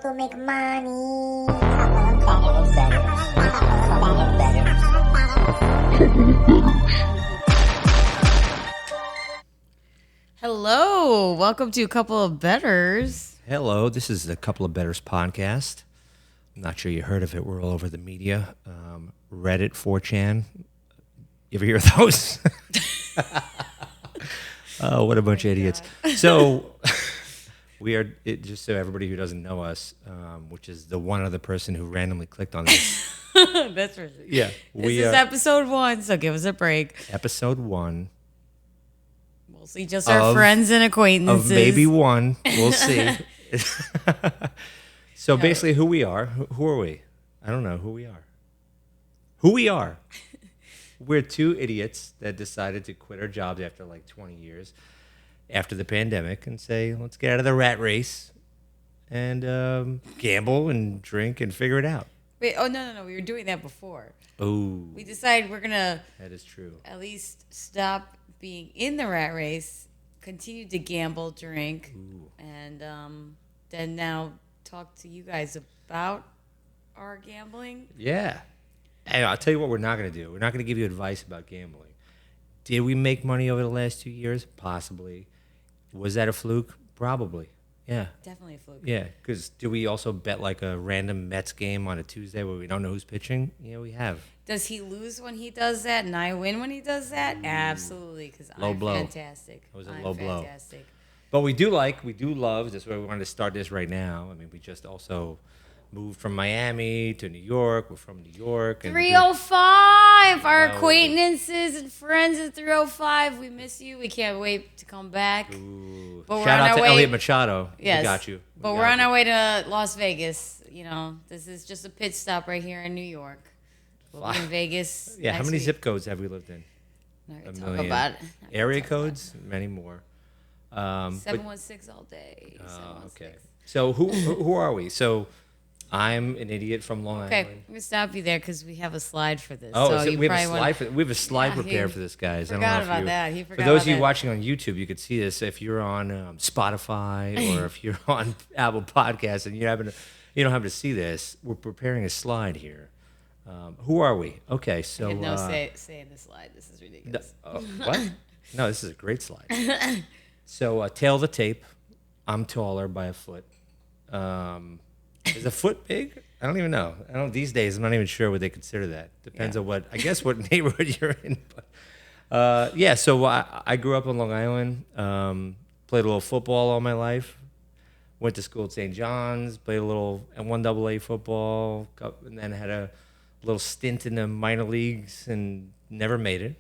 to make money. Couple of bettors. Hello, welcome to a couple of bettors. Hello, this is the Couple of Bettors podcast. I'm not sure you heard of it. We're all over the media. Reddit, 4chan. You ever hear of those? Oh, what a bunch of idiots. So we are, just so everybody who doesn't know us, which is the one other person who randomly clicked on this. That's right. Yeah. This is episode 1, so give us a break. Episode 1. We'll see just our friends and acquaintances. Of maybe one. We'll see. So basically who we are. Who are we? I don't know who we are. Who we are. We're two idiots that decided to quit our jobs after like 20 years after the pandemic and say, let's get out of the rat race and gamble and drink and figure it out. Wait, no. We were doing that before. Oh. We decided we're going to... That is true. At least stop being in the rat race, continue to gamble, drink, and then now talk to you guys about our gambling. Yeah. Hey, I'll tell you what we're not going to do. We're not going to give you advice about gambling. Did we make money over the last 2 years? Possibly. Was that a fluke? Probably. Yeah. Definitely a fluke. Yeah, because do we also bet like a random Mets game on a Tuesday where we don't know who's pitching? Yeah, we have. Does he lose when he does that and I win when he does that? Absolutely, because I'm fantastic. It was a low blow. Fantastic. But we do love, that's why we wanted to start this right now. I mean, we just also moved from Miami to New York. We're from New York. 305, our acquaintances and friends at 305. We miss you. We can't wait to come back. Ooh. But Shout out to Elliot Machado. Yes. We got you. But we're on our way to Las Vegas. You know, this is just a pit stop right here in New York. We'll be in Vegas. Yeah, how many week. zip codes have we lived in? Not gonna talk about it. Area codes? Many more. 716 all day. Okay. So who are we? So I'm an idiot from Long Island. Okay, I'm going to stop you there because we have a slide for this. Oh, so we have a slide prepared for this, guys. Forgot about that. He forgot for those about of you that. watching on YouTube, you could see this. If you're on Spotify or if you're on Apple Podcasts and you don't have to see this, we're preparing a slide here. Who are we? Okay, so... say in the slide. This is ridiculous. What? No, this is a great slide. So, tail of the tape. I'm taller by a foot. Is a foot big? I don't even know. These days, I'm not even sure what they consider that. Depends on what neighborhood you're in. But so I grew up on Long Island. Played a little football all my life. Went to school at St. John's. Played a little 1AA football, and then had a little stint in the minor leagues and never made it.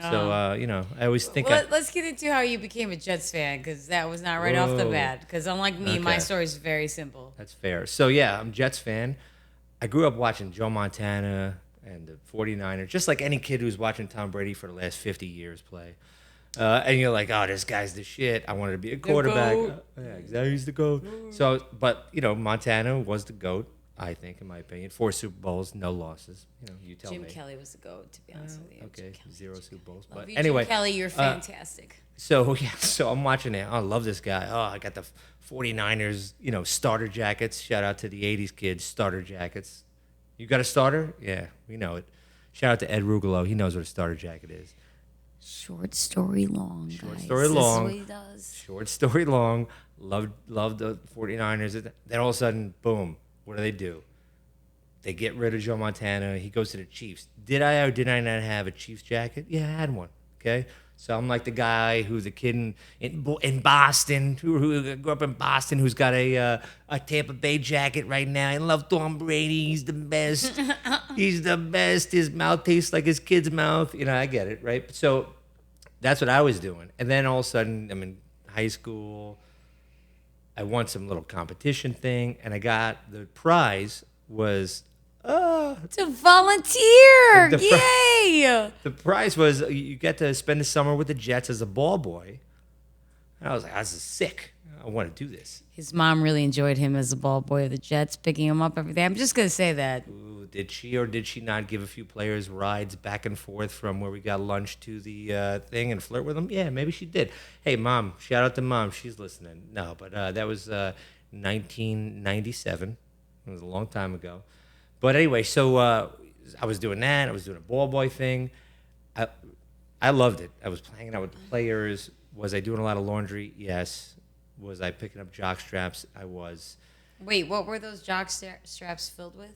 So, I always think... Let's get into how you became a Jets fan, because that was not right off the bat. Because unlike me, my story is very simple. That's fair. So, yeah, I'm a Jets fan. I grew up watching Joe Montana and the 49ers, just like any kid who's watching Tom Brady for the last 50 years play. And you're like, oh, this guy's the shit. I wanted to be a quarterback. Yeah, exactly. He's the GOAT. So, but, Montana was the GOAT. I think, in my opinion. 4 Super Bowls, no losses. You tell me. Jim Kelly was the GOAT, to be honest with you. Okay, 0 Super Bowls. Love But you, anyway, Jim Kelly, you're fantastic. So I'm watching it. Oh, I love this guy. Oh, I got the 49ers, starter jackets. Shout out to the 80s kids, starter jackets. You got a starter? Yeah, we know it. Shout out to Ed Rugolo. He knows what a starter jacket is. Short story long, guys. Short story long. This is what he does. Short story long. Loved the 49ers. Then all of a sudden, boom. What do? They get rid of Joe Montana. He goes to the Chiefs. Did I or did I not have a Chiefs jacket? Yeah, I had one. Okay, so I'm like the guy who's a kid in Boston, who grew up in Boston, who's got a Tampa Bay jacket right now. I love Tom Brady. He's the best. He's the best. His mouth tastes like his kid's mouth. I get it, right? So that's what I was doing. And then all of a sudden, I'm in high school. I won some little competition thing, and I got the prize was to volunteer. Yay! The prize was you get to spend the summer with the Jets as a ball boy. And I was like, this is sick. I want to do this. His mom really enjoyed him as a ball boy of the Jets, picking him up every day. I'm just going to say that. Ooh, did she or did she not give a few players rides back and forth from where we got lunch to the thing and flirt with them? Yeah, maybe she did. Hey, Mom, shout out to Mom. She's listening. No, but that was 1997. It was a long time ago. But anyway, so I was doing that. I was doing a ball boy thing. I loved it. I was hanging out with the players. Was I doing a lot of laundry? Yes. Was I picking up jock straps? I was. Wait, what were those jock straps filled with?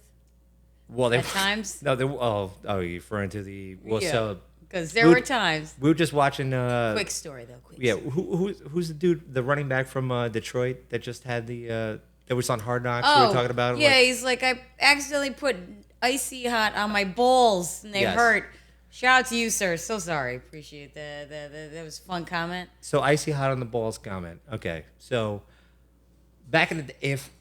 Well, they At times? No, they you're referring to the so because there were times. we were just watching. Quick story though. Quick. Yeah, Story. who's the dude, the running back from Detroit that just had the that was on Hard Knocks? Oh, we were talking about. Yeah, he's like, I accidentally put icy hot on my balls and they Yes. hurt. Shout out to you, sir. So sorry. Appreciate that. That was a fun comment. So icy hot on the balls comment. Okay, so back in the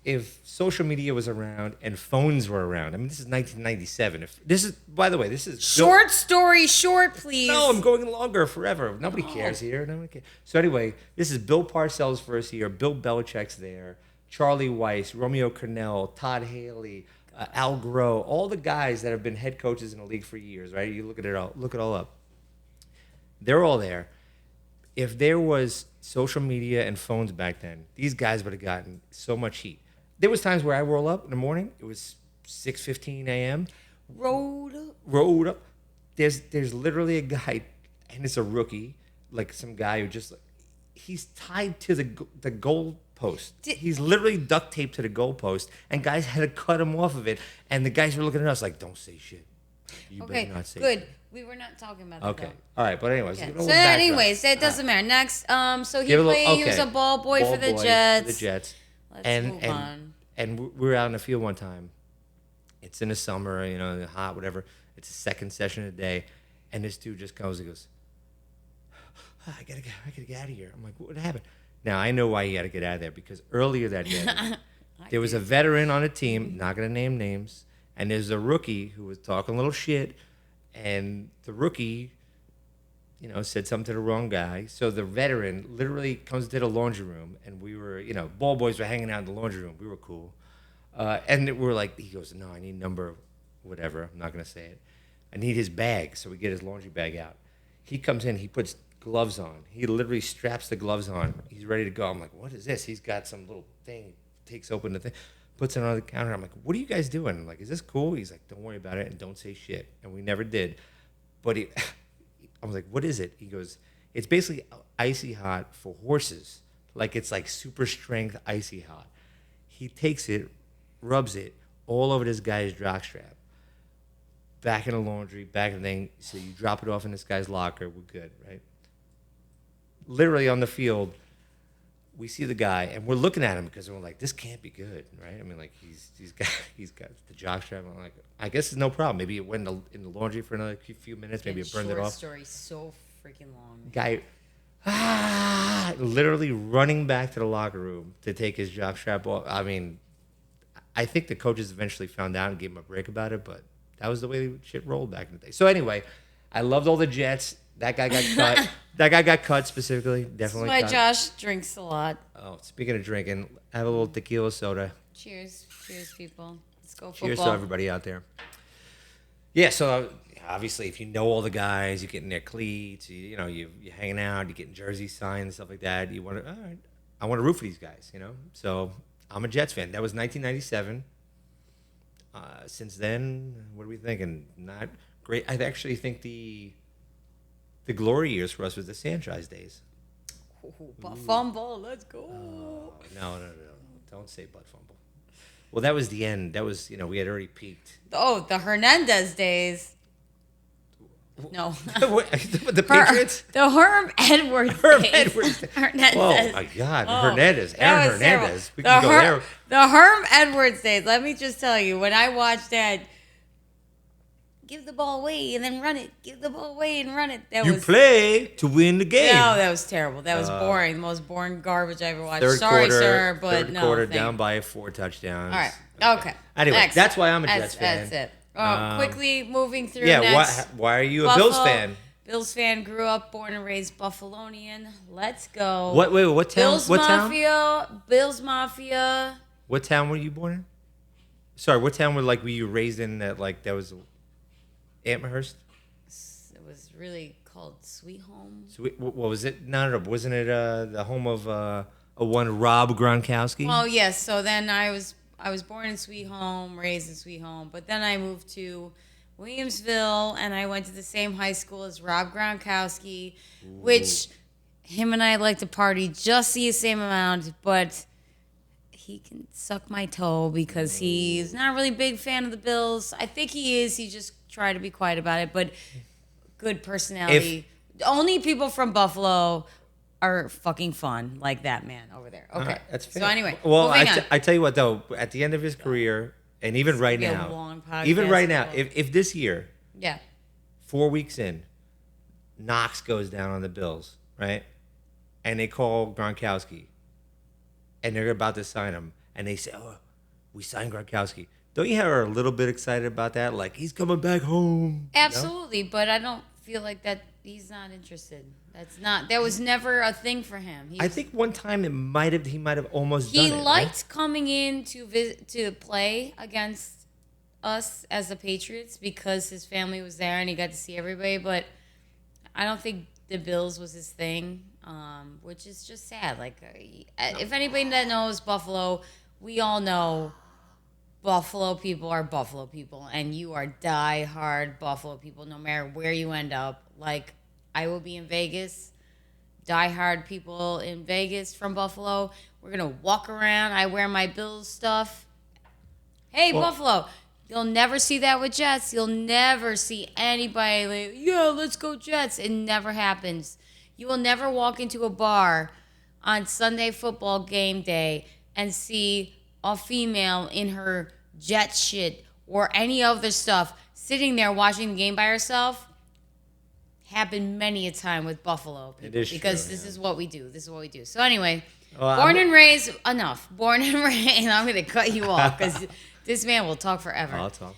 if social media was around and phones were around, I mean, this is 1997. If this is, by the way, this is Short story short, please. No, I'm going longer forever. Nobody cares here. Nobody cares. So anyway, this is Bill Parcells' first year. Bill Belichick's there. Charlie Weiss, Romeo Cornell, Todd Haley, Al Groh, all the guys that have been head coaches in the league for years, right? You look it all up. They're all there. If there was social media and phones back then, these guys would have gotten so much heat. There was times where I roll up in the morning. It was 6:15 a.m. Rolled up. There's literally a guy, and it's a rookie, like some guy who just, he's tied to the goal post. He's literally duct taped to the goal post, and guys had to cut him off of it. And the guys were looking at us like, "Don't say shit. You Okay, better not say good. shit." We were not talking about that. Okay. Though. All right. But anyways. Yeah. give it a So, little background. anyways, it doesn't matter. Next, so he Give it a played. little- He was okay. a ball boy for the Jets. The Jets. Let's move on. And we were out in the field one time. It's in the summer, hot, whatever. It's the second session of the day, and this dude just comes and goes, I gotta get out of here. I'm like, what happened? Now I know why he had to get out of there, because earlier that day there was a veteran on a team, not gonna name names, and there's a rookie who was talking a little shit, and the rookie, said something to the wrong guy. So the veteran literally comes to the laundry room, and we were, ball boys were hanging out in the laundry room. We were cool. And we were like, he goes, no, I need number whatever. I'm not going to say it. I need his bag. So we get his laundry bag out. He comes in, he puts gloves on. He literally straps the gloves on. He's ready to go. I'm like, what is this? He's got some little thing, takes open the thing, puts it on the counter. I'm like, what are you guys doing? I'm like, is this cool? He's like, don't worry about it and don't say shit. And we never did. But I was like, what is it? He goes, it's basically icy hot for horses. Like, it's like super strength icy hot. He takes it, rubs it all over this guy's jockstrap. Back in the laundry, back in the thing. So you drop it off in this guy's locker. We're good, right? Literally on the field, we see the guy, and we're looking at him because we're like, this can't be good, right? I mean, like, he's got the jockstrap. I'm like, I guess it's no problem. Maybe it went in the laundry for another few minutes. Maybe it burned it off. Story so freaking long. Guy, literally running back to the locker room to take his jockstrap off. I mean, I think the coaches eventually found out and gave him a break about it, but that was the way shit rolled back in the day. So anyway, I loved all the Jets. That guy got cut. That guy got cut specifically. Definitely That's why cut. Josh drinks a lot. Oh, speaking of drinking, have a little tequila soda. Cheers, people. Let's go Cheers football. to everybody out there. Yeah, so obviously, if you know all the guys, you get in their cleats, you're hanging out, you're getting jersey signed and stuff like that. You want to, all right, I want to root for these guys, So I'm a Jets fan. That was 1997. Since then, what are we thinking? Not great. I actually think the glory years for us was the Sanchez days. Butt fumble, let's go. No. Don't say butt fumble. Well, that was the end. That was, we had already peaked. Oh, the Hernandez days. No. The Patriots? The Herm Edwards Herm days. Edwards. Hernandez. Oh, my God. Oh, Hernandez. that Aaron was Hernandez. terrible. We can go there. The Herm Edwards days. Let me just tell you, when I watched that, give the ball away and then run it. Give the ball away and run it. You play to win the game. No, that was terrible. That was boring. The most boring garbage I ever watched. Third Sorry, quarter, sir, but third no. quarter thank down you. by 4 touchdowns. All right. Okay. Anyway, Next. that's why I'm a Jets fan. That's it. Quickly moving through Yeah, next. why are you a Bills fan? Bills fan, grew up, born and raised Buffalonian. Let's go. What town? Bills what Mafia. town? Bills Mafia. What town were you born in? Sorry, what town were you raised in that was Amherst? It was really called Sweet Home. What was it? No. Wasn't it the home of a one Rob Gronkowski? Well, yes. So then I was born in Sweet Home, raised in Sweet Home, but then I moved to Williamsville, and I went to the same high school as Rob Gronkowski, which him and I like to party just the same amount, but he can suck my toe because he's not a really big fan of the Bills. I think he is. He just tried to be quiet about it, but good personality. Only people from Buffalo are fucking fun, like that man over there. Okay, that's fair. So anyway, well, moving on. I tell you what though, at the end of his career, and even right be a now, long podcast. even right now, if this year, Yeah. 4 weeks in, Knox goes down on the Bills, right? And they call Gronkowski, and they're about to sign him, and they say, "Oh, we signed Gronkowski." Don't you have her a little bit excited about that? Like he's coming back home. Absolutely, but I don't feel like that. He's not interested. That was never a thing for him. I think one time he might have almost done He it. liked coming in to play against us as the Patriots because his family was there and he got to see everybody. But I don't think the Bills was his thing, which is just sad. Like, if anybody that knows Buffalo, we all know Buffalo people are Buffalo people, and you are die-hard Buffalo people no matter where you end up. Like, I will be in Vegas. Die-hard people in Vegas from Buffalo. We're going to walk around. I wear my Bills stuff. Hey, Buffalo. You'll never see that with Jets. You'll never see anybody like, yeah, let's go Jets. It never happens. You will never walk into a bar on Sunday football game day and see a female in her Jet shit or any other stuff sitting there watching the game by herself. Happened many a time with Buffalo people because this is what we do. This is what we do. So anyway, born and raised. Born and raised. I'm going to cut you off because this man will talk forever. I'll talk.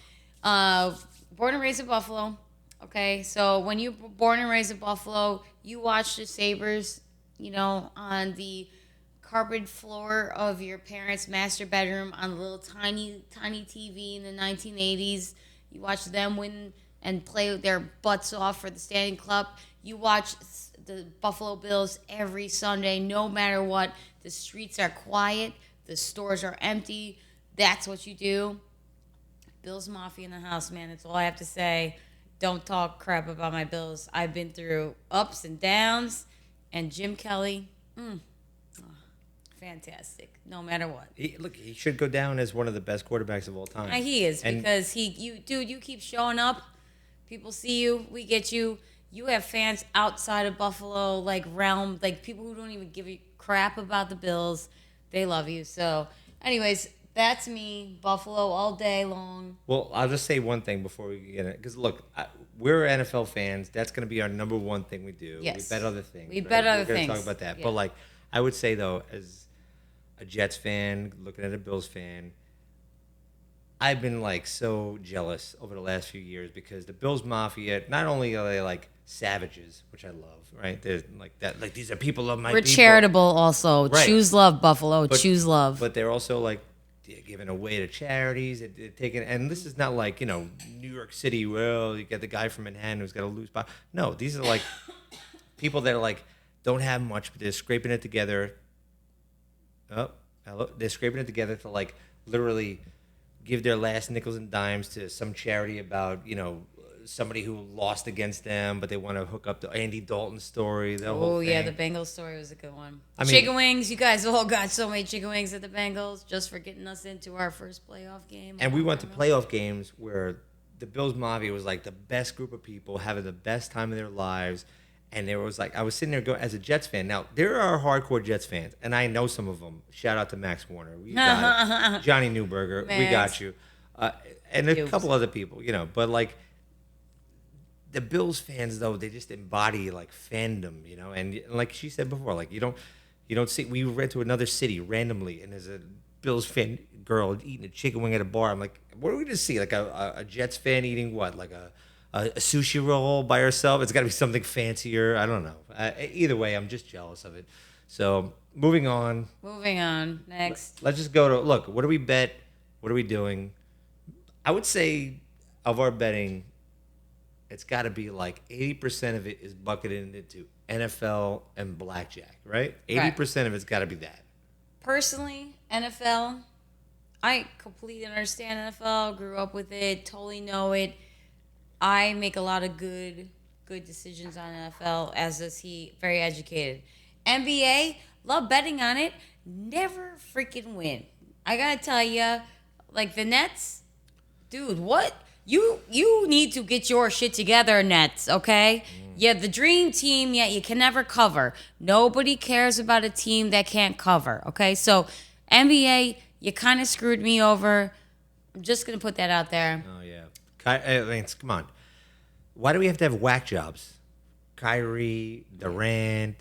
Born and raised in Buffalo. Okay, so when you were born and raised in Buffalo, you watched the Sabres, on the carpeted floor of your parents' master bedroom on a little tiny TV in the 1980s. You watched them win and play their butts off for the Stanley Cup. You watch the Buffalo Bills every Sunday, no matter what. The streets are quiet. The stores are empty. That's what you do. Bills Mafia in the house, man. That's all I have to say. Don't talk crap about my Bills. I've been through ups and downs. And Jim Kelly, fantastic, no matter what. He should go down as one of the best quarterbacks of all time. He is, because you keep showing up. People see you. We get you. You have fans outside of Buffalo, like realm, like people who don't even give a crap about the Bills. They love you. So, anyways, that's me, Buffalo all day long. Well, I'll just say one thing before we get it, because look, we're NFL fans. That's going to be our number one thing we do. Yes. We bet other things. We bet other We're going things. to talk about that. Yeah. But like, I would say though, as a Jets fan, looking at a Bills fan, I've been like so jealous over the last few years because the Bills Mafia, not only are they like savages, which I love, right? They're like that, like these are people of my We're people. charitable also. Right. Choose love, Buffalo. Choose love. But they're also like giving away to charities. They're taking, and this is not like, New York City, well, you get the guy from Manhattan who's got a loose spot. No, these are like people that are like, don't have much, but they're scraping it together. Oh, hello. They're scraping it together to like literally give their last nickels and dimes to some charity about, somebody who lost against them, but they want to hook up the Andy Dalton story. The whole thing. Yeah, the Bengals story was a good one. I mean, chicken wings. You guys all got so many chicken wings at the Bengals just for getting us into our first playoff game. And we went to playoff games where the Bills Mafia was like the best group of people having the best time of their lives. And there was like, I was sitting there going, as a Jets fan. Now, there are hardcore Jets fans, and I know some of them. Shout out to Max Warner. We got it. Johnny Newberger. Max. We got you. And a couple other people, But like, the Bills fans, though, they just embody like fandom, And like she said before, like you don't see. We went to another city randomly, and there's a Bills fan girl eating a chicken wing at a bar. I'm like, what are we gonna see? Like a Jets fan eating what? Like a sushi roll by herself? It's got to be something fancier. I don't know. Either way, I'm just jealous of it. So moving on. Next. Let's just go to look. What do we bet? What are we doing? I would say of our betting, it's got to be like 80% of it is bucketed into NFL and blackjack, right? 80% of it's got to be that. personally, NFL, I completely understand NFL, grew up with it, totally know it. I make a lot of good decisions on NFL, as does he, very educated. NBA, love betting on it, never freaking win. I gotta tell you, like the Nets, dude, what? You need to get your shit together, Nets, okay? Yeah, the dream team, yet you can never cover. Nobody cares about a team that can't cover, okay? So, NBA, you kind of screwed me over. I'm just going to put that out there. Oh, yeah. I mean, come on. Why do we have to have whack jobs? Kyrie, Durant,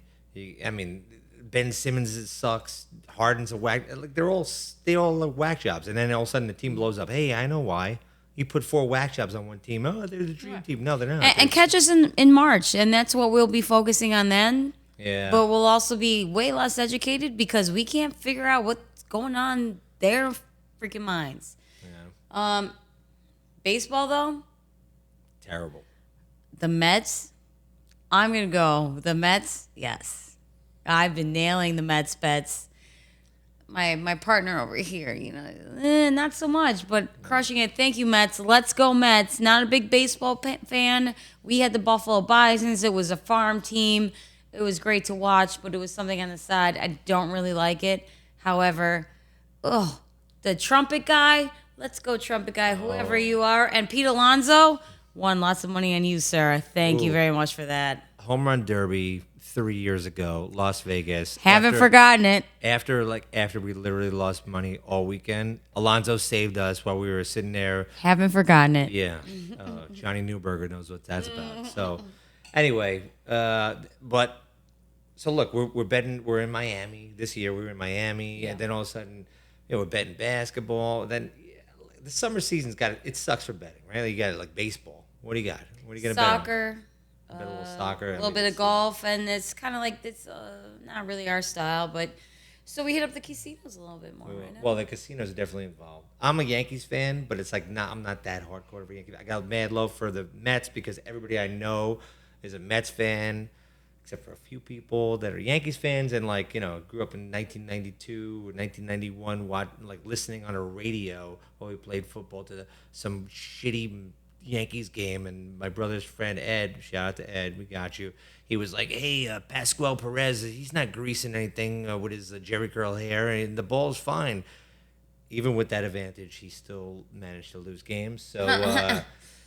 I mean, Ben Simmons sucks. Harden's a whack. Like, they all are whack jobs. And then all of a sudden the team blows up. Hey, I know why. You put 4 whack jobs on one team. Oh, they're the dream team. No, they're not. And catch us in March, and that's what we'll be focusing on then. Yeah. But we'll also be way less educated because we can't figure out what's going on in their freaking minds. Yeah. Baseball, though? Terrible. The Mets? I'm going to go. The Mets? Yes. I've been nailing the Mets bets. My partner over here, not so much, but crushing it. Thank you, Mets. Let's go, Mets. Not a big baseball fan. We had the Buffalo Bisons. It was a farm team. It was great to watch, but it was something on the side. I don't really like it. However, the trumpet guy, let's go, trumpet guy, whoever you are. And Pete Alonso won lots of money on you, sir. Thank you very much for that. Home run derby 3 years ago, Las Vegas. Haven't forgotten it. After we literally lost money all weekend, Alonzo saved us while we were sitting there. Haven't forgotten it. Yeah, Johnny Newberger knows what that's about. So, anyway, but so look, we're betting. We're in Miami this year. We were in Miami, and then all of a sudden, we're betting basketball. Then the summer season's it sucks for betting, right? You got like baseball. What do you got? What are you gonna bet on? Soccer. A little soccer, a little bit of golf, and it's kind of like it's not really our style, but so we hit up the casinos a little bit more right now. Well, the casinos are definitely involved. I'm a Yankees fan, but it's like I'm not that hardcore of a Yankee fan. I got mad love for the Mets because everybody I know is a Mets fan, except for a few people that are Yankees fans and grew up in 1992 or 1991, listening on a radio while we played football to some shitty Yankees game, and my brother's friend Ed, shout out to Ed, we got you. He was like, "Hey, Pascual Perez, he's not greasing anything with his Jerry curl hair, and the ball's fine." Even with that advantage, he still managed to lose games. So,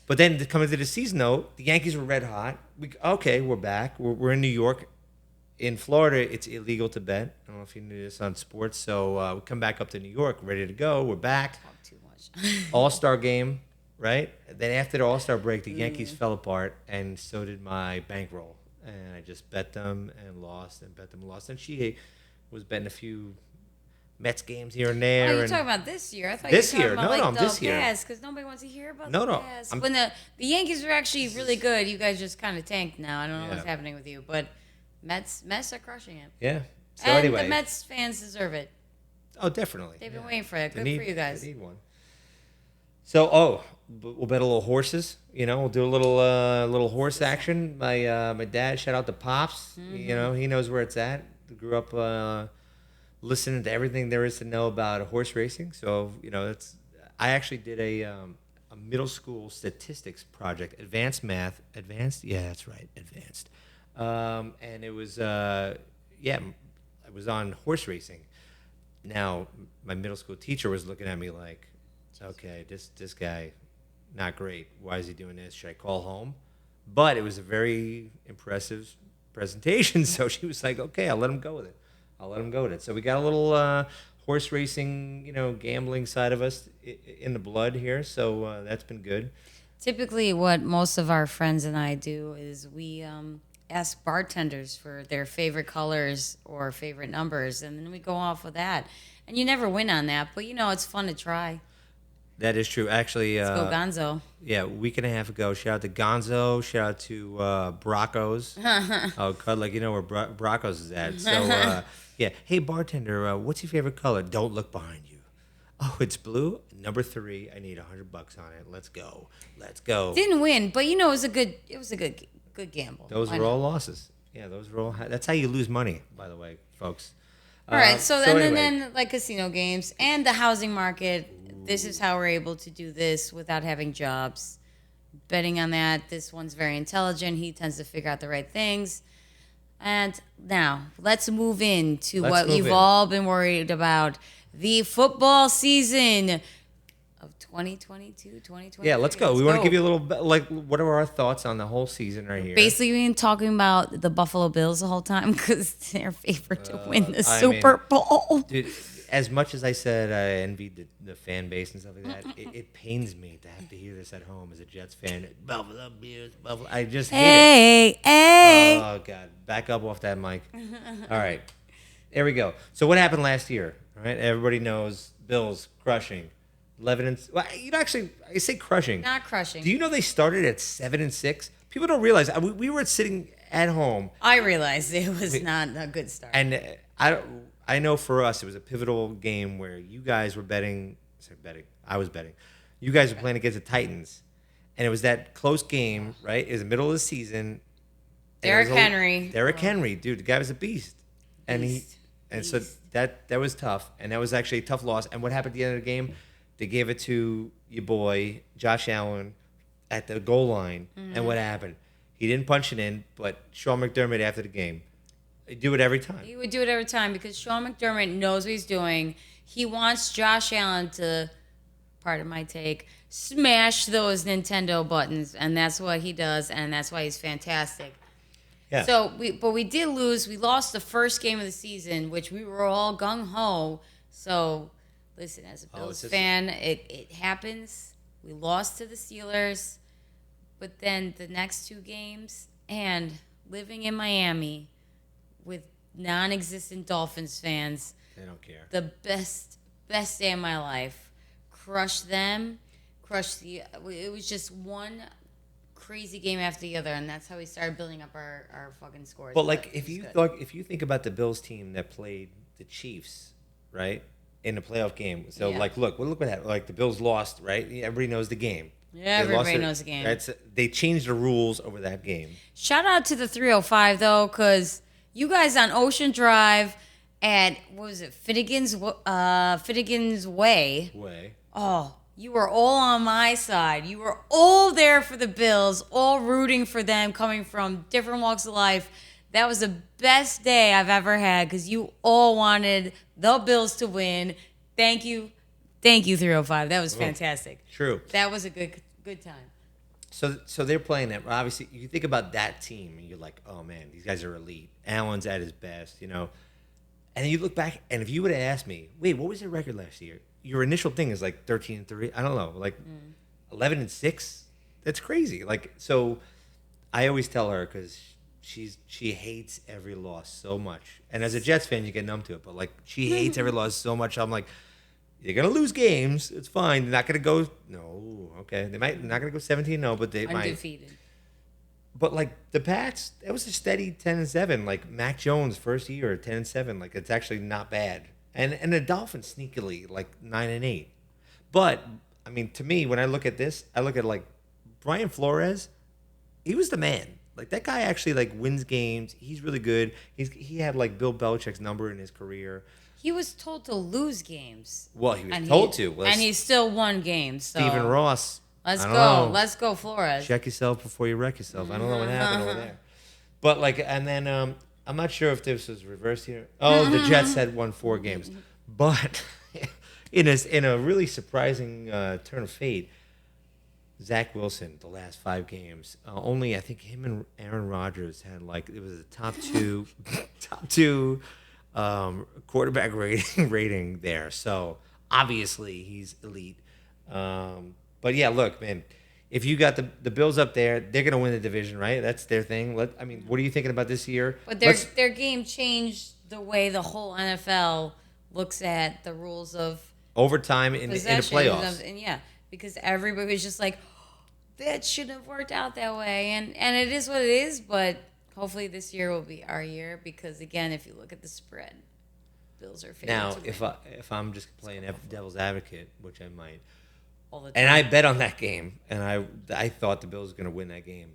but then coming to the season, though, the Yankees were red hot. We're back. We're in New York. In Florida, it's illegal to bet. I don't know if you knew this on sports. So we come back up to New York, ready to go. We're back. Talk too much. All-Star game. Right? Then after the All-Star break, the Yankees fell apart, and so did my bankroll. And I just bet them and lost and bet them and lost. And she was betting a few Mets games here and there. Oh, you're talking about this year. I thought this you were year. talking about This year. Gas, because nobody wants to hear about No. Gas. When the Yankees were actually really good, you guys just kind of tanked now. I don't know what's happening with you, but Mets are crushing it. Yeah. So and anyway. the Mets fans deserve it. Oh, definitely. They've been waiting for it. Good for you guys. They need one. So, we'll bet a little horses. We'll do a little horse action. My dad, shout out to Pops. Mm-hmm. He knows where it's at. Grew up listening to everything there is to know about horse racing. So, I actually did a middle school statistics project, advanced math, yeah, that's right, advanced. And it was, it was on horse racing. Now, my middle school teacher was looking at me like, okay, this guy, not great. Why is he doing this? Should I call home? But it was a very impressive presentation, so she was like, okay, I'll let him go with it. So we got a little horse racing, gambling side of us in the blood here, so that's been good. Typically, what most of our friends and I do is we ask bartenders for their favorite colors or favorite numbers, and then we go off with that. And you never win on that, but it's fun to try. That is true. Actually, let's go Gonzo. Yeah, a week and a half ago. Shout out to Gonzo. Shout out to Bracco's. Oh, Cud, where Bracco's is at. So, Hey, bartender, what's your favorite color? Don't look behind you. Oh, it's blue. Number 3. I need $100 on it. Let's go. Didn't win, but it was a good gamble. Those were all losses. Yeah, those were all. That's how you lose money, by the way, folks. All right, so then, anyway. and then like casino games and the housing market. This is how we're able to do this without having jobs. Betting on that. This one's very intelligent. He tends to figure out the right things. And now let's move into what you've all been worried about. The football season of 2022, 2023. Yeah, let's go. We want to give you a little, what are our thoughts on the whole season right here? Basically, we've been talking about the Buffalo Bills the whole time because they're favored to win the Super Bowl. Dude, as much as I said I envied the fan base and stuff like that, it pains me to have to hear this at home as a Jets fan. Buffalo Bills, Buffalo. I just hate it. Hey. Oh, God. Back up off that mic. All right. There we go. So what happened last year? All right. Everybody knows Bills crushing. 11 and well, actually, I say crushing. Not crushing. Do you know they started at 7-6? People don't realize. We were sitting at home. I realized it was not a good start. And I know for us, it was a pivotal game where you guys were betting. I was betting. You guys were playing against the Titans. And it was that close game, right? It was the middle of the season. Derrick Henry. Derrick Henry, dude, the guy was a beast. So that was tough. And that was actually a tough loss. And what happened at the end of the game? They gave it to your boy, Josh Allen, at the goal line. Mm-hmm. And what happened? He didn't punch it in, but Sean McDermott after the game, he'd do it every time. He would do it every time because Sean McDermott knows what he's doing. He wants Josh Allen to, pardon my take, smash those Nintendo buttons. And that's what he does, and that's why he's fantastic. Yeah. So, we did lose. We lost the first game of the season, which we were all gung-ho. So, listen, as a Bills fan, it happens. We lost to the Steelers. But then the next two games, and living in Miami with non-existent Dolphins fans. They don't care. The best day of my life. Crushed them. It was just one crazy game after the other, and that's how we started building up our fucking scores. But if you think about the Bills team that played the Chiefs, right, in the playoff game. So look what happened. Like the Bills lost, right? Everybody knows the game. Yeah, everybody knows the game. They changed the rules over that game. Shout out to the 305 though, because you guys on Ocean Drive at what was it, Finnegan's Way? Oh. You were all on my side. You were all there for the Bills, all rooting for them, coming from different walks of life. That was the best day I've ever had because you all wanted the Bills to win. Thank you, 305. That was fantastic. True. That was a good time. So they're playing that. Obviously, you think about that team, and you're like, oh, man, these guys are elite. Allen's at his best, And then you look back, and if you would have asked me, wait, what was their record last year? Your initial thing is like 13-3. I don't know, 11-6. That's crazy. So I always tell her because she hates every loss so much. And as a Jets fan, you get numb to it. But she hates every loss so much. I'm like, you're gonna lose games. It's fine. They're not gonna go. No, okay. They might not gonna go 17-0, but they might. Undefeated. But the Pats, that was a steady 10-7. Mac Jones first year 10-7. It's actually not bad. And the Dolphins sneakily 9-8. But I mean, to me, when I look at this, I look at Brian Flores. He was the man. That guy actually wins games. He's really good. He had Bill Belichick's number in his career. He was told to lose games. Well, he was told to. And he still won games. So. Stephen Ross. Let's go. Let's go, Flores. Check yourself before you wreck yourself. I don't know what happened over there. But and then I'm not sure if this was reversed here. Oh, the Jets had won 4 games. But in a really surprising turn of fate, Zach Wilson, the last 5 games, only I think him and Aaron Rodgers had it was a top two quarterback rating there. So obviously he's elite. But yeah, look, man, if you got the Bills up there, they're gonna win the division, right? That's their thing. What are you thinking about this year? But their game changed the way the whole NFL looks at the rules of overtime in the playoffs. And because everybody was just like, that shouldn't have worked out that way. And it is what it is, but hopefully this year will be our year because, again, if you look at the spread, Bills are favored now, to win. if I'm just playing devil's advocate, which I might, all the time. And I bet on that game, and I thought the Bills were going to win that game.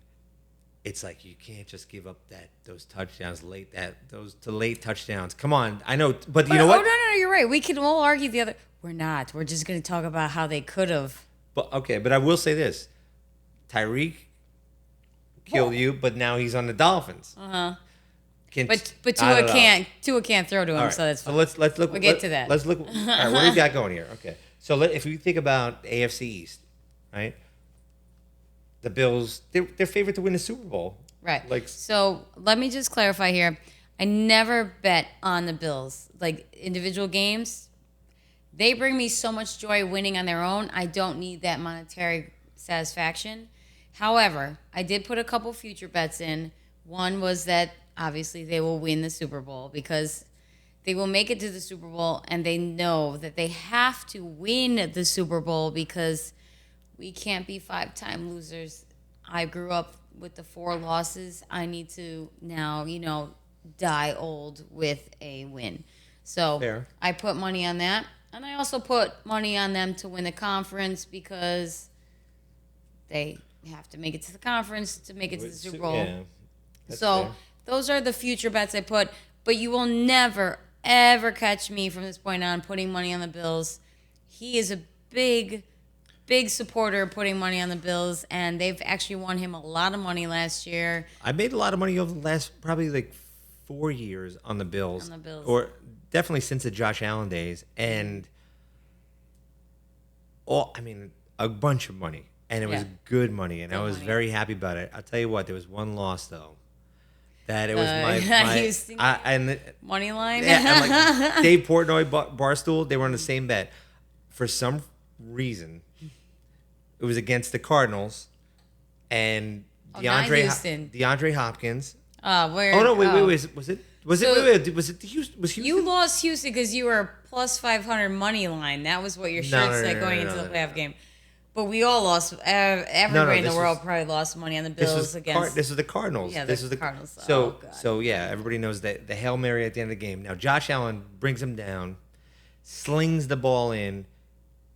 it's like you can't just give up those touchdowns late touchdowns. Come on, I know, but you know what? Oh no, you're right. We can all argue the other. We're not. We're just going to talk about how they could have. But okay, but I will say this: Tyreek killed you, but now he's on the Dolphins. But Tua can't throw to him, right. so that's fine. So let's look. We'll get to that. Let's look. All right, what do we got going here? Okay, so if you think about AFC East, right? The Bills, they're favored to win the Super Bowl. Right. Like, so let me just clarify here. I never bet on the Bills. Like individual games, they bring me so much joy winning on their own. I don't need that monetary satisfaction. However, I did put a couple future bets in. One was that obviously they will win the Super Bowl because they will make it to the Super Bowl and they know that they have to win the Super Bowl because we can't be 5-time losers. I grew up with the 4 losses. I need to now, die old with a win. So fair. I put money on that. And I also put money on them to win the conference because they have to make it to the conference to make it to the Super Bowl. Yeah, so fair. Those are the future bets I put. But you will never, ever catch me from this point on putting money on the Bills. He is a big supporter of putting money on the Bills, and they've actually won him a lot of money last year. I made a lot of money over the last probably like 4 years on the Bills. Or definitely since the Josh Allen days. And a bunch of money. And it was good money, and I was very happy about it. I'll tell you what, there was one loss though. That it was my money line. Yeah, and like Dave Portnoy, Barstool, they were on the same bet. For some reason, it was against the Cardinals, and DeAndre Hopkins. Was it Houston? You lost Houston because you were plus 500 money line. That was what your shirt said going into the playoff game. But we all lost. Everybody in the world probably lost money on the Bills against. This was the Cardinals. Yeah, this was the Cardinals. So yeah, everybody knows that the Hail Mary at the end of the game. Now Josh Allen brings him down, slings the ball in.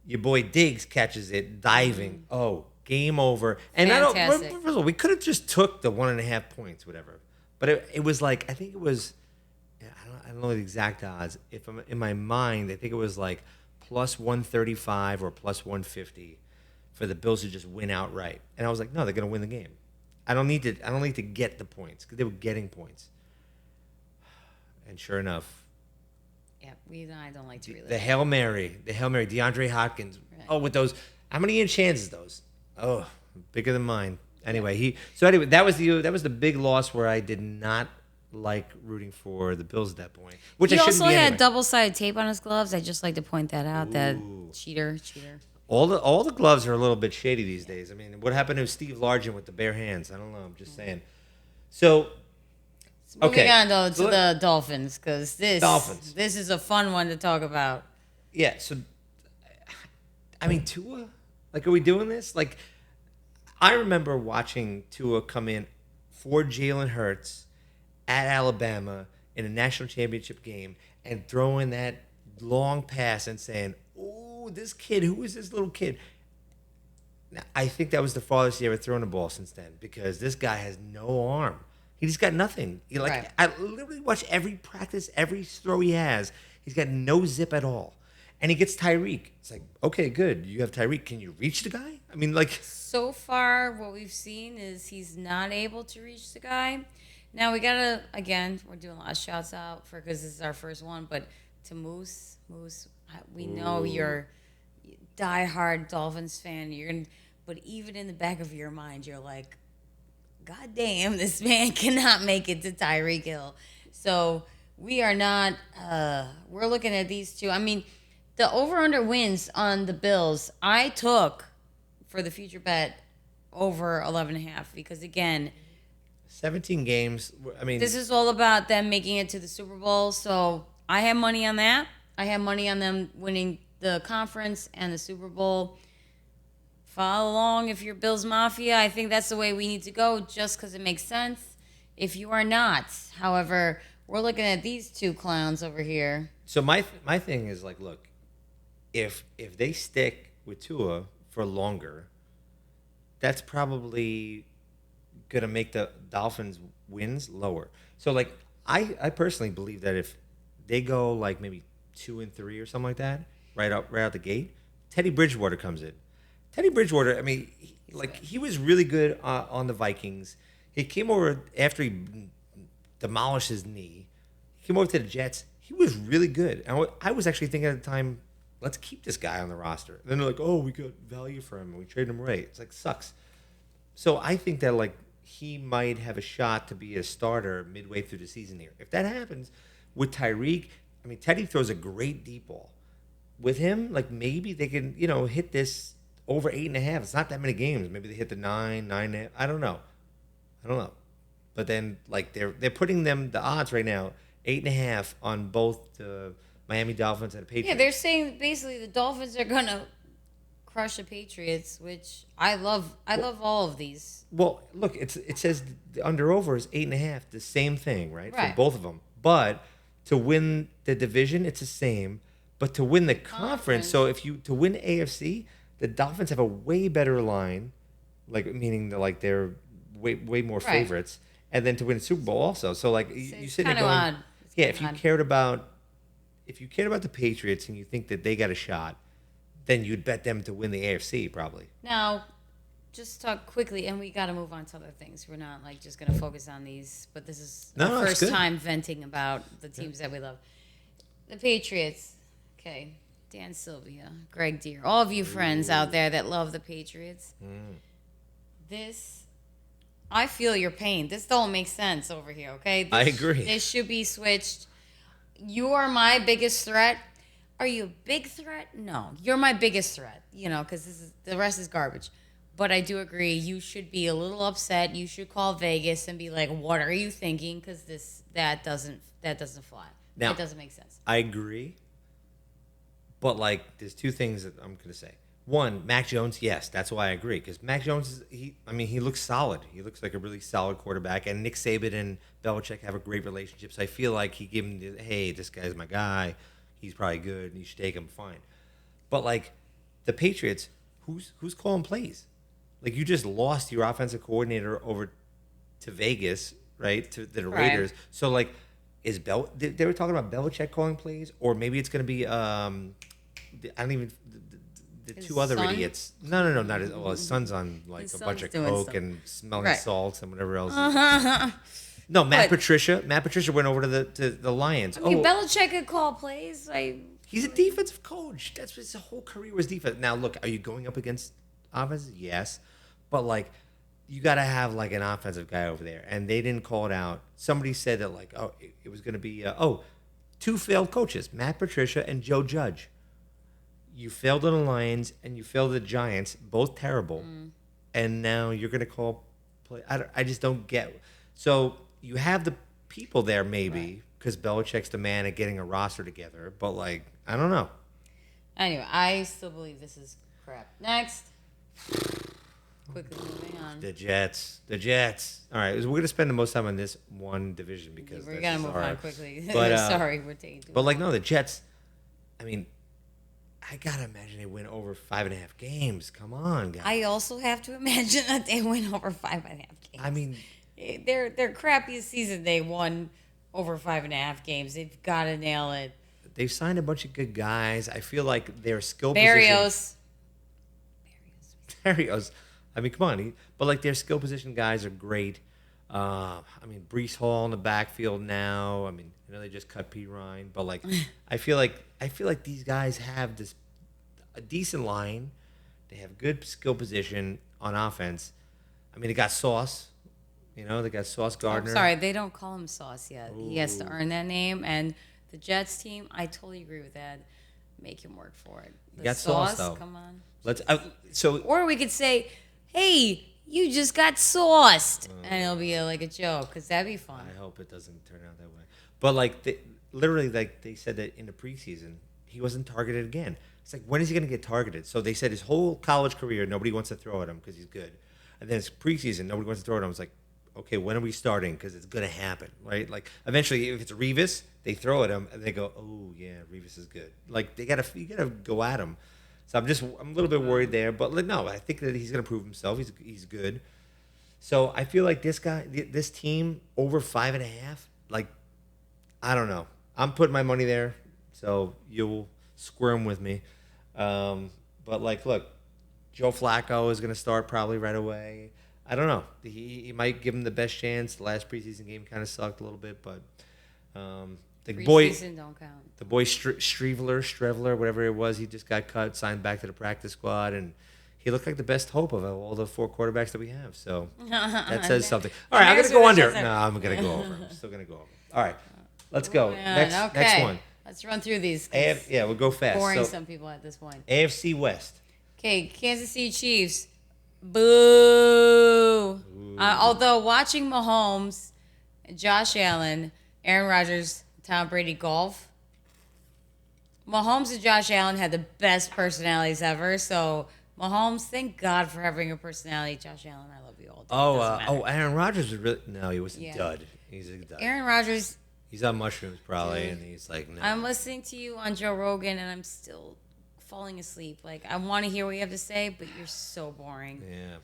Your boy Diggs catches it, diving. Oh, game over. And fantastic. First of all, we could have just took the 1.5 points, whatever. But it was like, I think it was, I don't know the exact odds. If I'm in my mind, I think it was like plus 135 or plus 150 for the Bills to just win outright. And I was like, no, they're going to win the game. I don't need to get the points because they were getting points. And sure enough. Yeah, I don't like to relive the Hail Mary, DeAndre Hopkins. Right. Oh, with those, how many inch hands is those? Oh, bigger than mine. Anyway, that was the big loss where I did not like rooting for the Bills at that point. Which he I shouldn't also be had anyway. double-sided tape on his gloves. I just like to point that out. Ooh. That cheater. All the gloves are a little bit shady these days. I mean, what happened to Steve Largent with the bare hands? I don't know. I'm just saying. So, moving on though to the Dolphins because this is a fun one to talk about. Yeah. So, I mean, Tua. Like, are we doing this? Like, I remember watching Tua come in for Jalen Hurts at Alabama in a national championship game and throwing that long pass and saying, "Oh, this kid, who is this little kid?" Now, I think that was the farthest he ever thrown a ball since then because this guy has no arm. He's got nothing. Right. I literally watch every practice, every throw he has. He's got no zip at all. And he gets Tyreek. It's like, okay, good. You have Tyreek. Can you reach the guy? I mean, like. So far, what we've seen is he's not able to reach the guy. Now, we got to, again, we're doing a lot of shouts out because this is our first one, but to Moose, we know you're a diehard Dolphins fan. But even in the back of your mind, you're like, God damn, this man cannot make it to Tyreek Hill. So we are not, we're looking at these two. I mean, the over-under wins on the Bills, I took for the future bet over 11.5 because, again, 17 games. I mean, this is all about them making it to the Super Bowl. So I have money on that. I have money on them winning the conference and the Super Bowl. Follow along if you're Bills Mafia. I think that's the way we need to go just because it makes sense. If you are not, however, we're looking at these two clowns over here. So my thing is like, look, if they stick with Tua for longer, that's probably gonna make the Dolphins wins lower. So like I personally believe that if they go like maybe 2-3 or something like that, right out the gate, Teddy Bridgewater comes in. Teddy Bridgewater, I mean, he was really good on the Vikings. He came over after he demolished his knee. He came over to the Jets. He was really good. And I was actually thinking at the time, let's keep this guy on the roster. And then they're like, oh, we got value for him and we traded him away. It's like, sucks. So I think that like he might have a shot to be a starter midway through the season here. If that happens with Tyreek, I mean, Teddy throws a great deep ball. With him, like maybe they can, hit this over 8.5. It's not that many games. Maybe they hit the 9.5. I don't know. But then like they're putting them the odds right now 8.5 on both the Miami Dolphins and the Patriots. Yeah, they're saying basically the Dolphins are gonna crush the Patriots, which I love. I love all of these. Well, look, it says the under over is 8.5. The same thing, right? Right. For both of them. But to win the division, it's the same. But to win the conference, so to win AFC, the Dolphins have a way better line, like meaning that they're way more favorites, and then to win the Super Bowl also. So like you sit there going, odd. Yeah, if you cared about the Patriots and you think that they got a shot, then you'd bet them to win the AFC probably. Now, just talk quickly, and we got to move on to other things. We're not like just going to focus on these, but this is our first time venting about the teams that we love. The Patriots, okay. Dan Sylvia, Greg Deere, all of you friends out there that love the Patriots. I feel your pain. This don't make sense over here, okay? I agree. This should be switched. You are my biggest threat. Are you a big threat? No. You're my biggest threat, because the rest is garbage. But I do agree, you should be a little upset. You should call Vegas and be like, what are you thinking? Because that doesn't fly. Now, it doesn't make sense. I agree. But, there's two things that I'm going to say. One, Mac Jones, yes, that's why I agree. Because Mac Jones, he looks solid. He looks like a really solid quarterback. And Nick Saban and Belichick have a great relationship. So I feel like he gave him, hey, this guy's my guy. He's probably good. And you should take him, fine. But, the Patriots, who's calling plays? You just lost your offensive coordinator over to Vegas, right, to the Raiders. So, they were talking about Belichick calling plays? Or maybe it's going to be, the two other idiots. No, not his. Well, his son's on a bunch of coke and smelling salts and whatever else. No, Matt Patricia. Matt Patricia went over to the Lions. Belichick could call plays. He's a defensive coach. That's what his whole career was, defense. Now, look, are you going up against offense? Yes, but you got to have an offensive guy over there, and they didn't call it out. Somebody said that it was going to be two failed coaches, Matt Patricia and Joe Judge. You failed on the Lions and you failed the Giants, both terrible, and now you're going to call play. I just don't get. So you have the people there maybe because Belichick's the man at getting a roster together, but I don't know. Anyway, I still believe this is crap. Next, quickly moving on. The Jets. All right, we're going to spend the most time on this one division because we're going to move on quickly. But, sorry, we're taking too long. But no, the Jets. I mean. I gotta imagine they win over 5.5 games. Come on, guys. I also have to imagine that they win over 5.5 games. I mean, their crappiest season, they won over 5.5 games. They've got to nail it. They've signed a bunch of good guys. I feel like their skill Berrios. I mean, come on. But their skill position guys are great. Breece Hall in the backfield now. I know they just cut P. Ryan, but I feel like these guys have a decent line. They have good skill position on offense. They got Sauce. They got Sauce Gardner. I'm sorry, they don't call him Sauce yet. Ooh. He has to earn that name. And the Jets team, I totally agree with that. Make him work for it. You got Sauce, though. Come on. Or we could say, hey, you just got sauced, and it'll be a joke because that'd be fun. I hope it doesn't turn out that way. But they said that in the preseason he wasn't targeted again. It's when is he going to get targeted? So they said his whole college career nobody wants to throw at him because he's good, and then his preseason nobody wants to throw at him. It's okay, when are we starting? Because it's going to happen, right? Eventually, if it's Revis, they throw at him and they go, oh yeah, Revis is good. You gotta go at him. So I'm a little bit worried there, but no, I think that he's going to prove himself. He's good. So I feel like this team over 5.5. Like, I don't know. I'm putting my money there, so you'll squirm with me. But like, look, Joe Flacco is going to start probably right away. I don't know. He might give him the best chance. The last preseason game kind of sucked a little bit, but the boy, don't count. the boy Strevler, whatever it was, he just got cut, signed back to the practice squad, and he looked like the best hope of all the 4 quarterbacks that we have. So that says something. All right, I'm going to go under. No, I'm going to go over. I'm still going to go over. All right, let's go. Next one. Let's run through these. We'll go fast. Boring some people at this point. AFC West. Okay, Kansas City Chiefs. Boo. Although watching Mahomes, Josh Allen, Aaron Rodgers, Tom Brady golf, Mahomes and Josh Allen had the best personalities ever. So Mahomes, thank God for having a personality. Josh Allen, I love you all. Aaron Rodgers was really he was a dud. He's a dud. Aaron Rodgers. He's on mushrooms probably, and he's like, no. I'm listening to you on Joe Rogan, and I'm still falling asleep. Like, I want to hear what you have to say, but you're so boring. Yeah.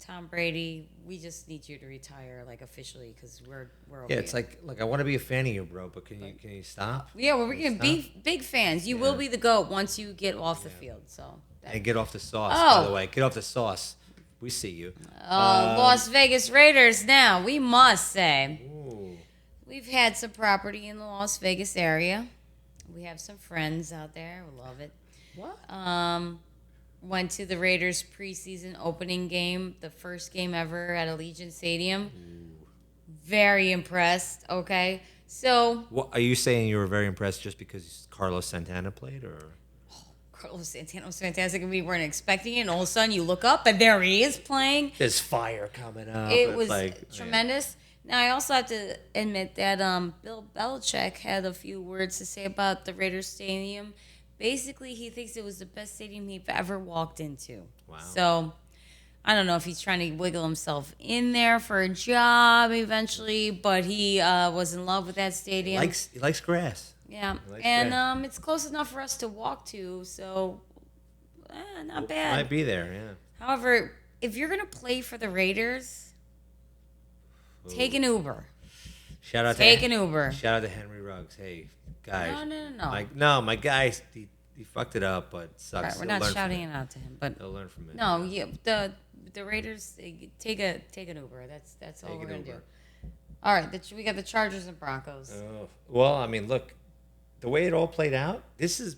Tom Brady, we just need you to retire, like, officially, because we're okay. Yeah, it's like I want to be a fan of you, bro, but can you stop? Yeah, we're going to be big fans. You will be the GOAT once you get off the field. So. And get off the sauce, by the way. Get off the sauce. We see you. Las Vegas Raiders now, we must say. Ooh. We've had some property in the Las Vegas area. We have some friends out there. We love it. What? Went to the Raiders preseason opening game, the first game ever at Allegiant Stadium. Ooh. Very impressed. Okay, so What are you saying? You were very impressed just because Carlos Santana played, or? Carlos Santana was fantastic, and we weren't expecting it. And all of a sudden, you look up, and there he is playing. There's fire coming up. It was tremendous. Now, I also have to admit that Bill Belichick had a few words to say about the Raiders Stadium. Basically, he thinks it was the best stadium he's ever walked into. Wow. So, I don't know if he's trying to wiggle himself in there for a job eventually, but he was in love with that stadium. He likes grass. Yeah, and it's close enough for us to walk to, so not bad. Might be there, yeah. However, if you're going to play for the Raiders... Take an Uber. Take an Uber. Shout out to Henry Ruggs. Hey, guys. No. My guy, he fucked it up, but sucks. Right, we're not shouting it out to him, but he'll learn from it. No, the Raiders take an Uber. That's all we're gonna do. All right, we got the Chargers and Broncos. Oh, well, I mean, look, the way it all played out, this is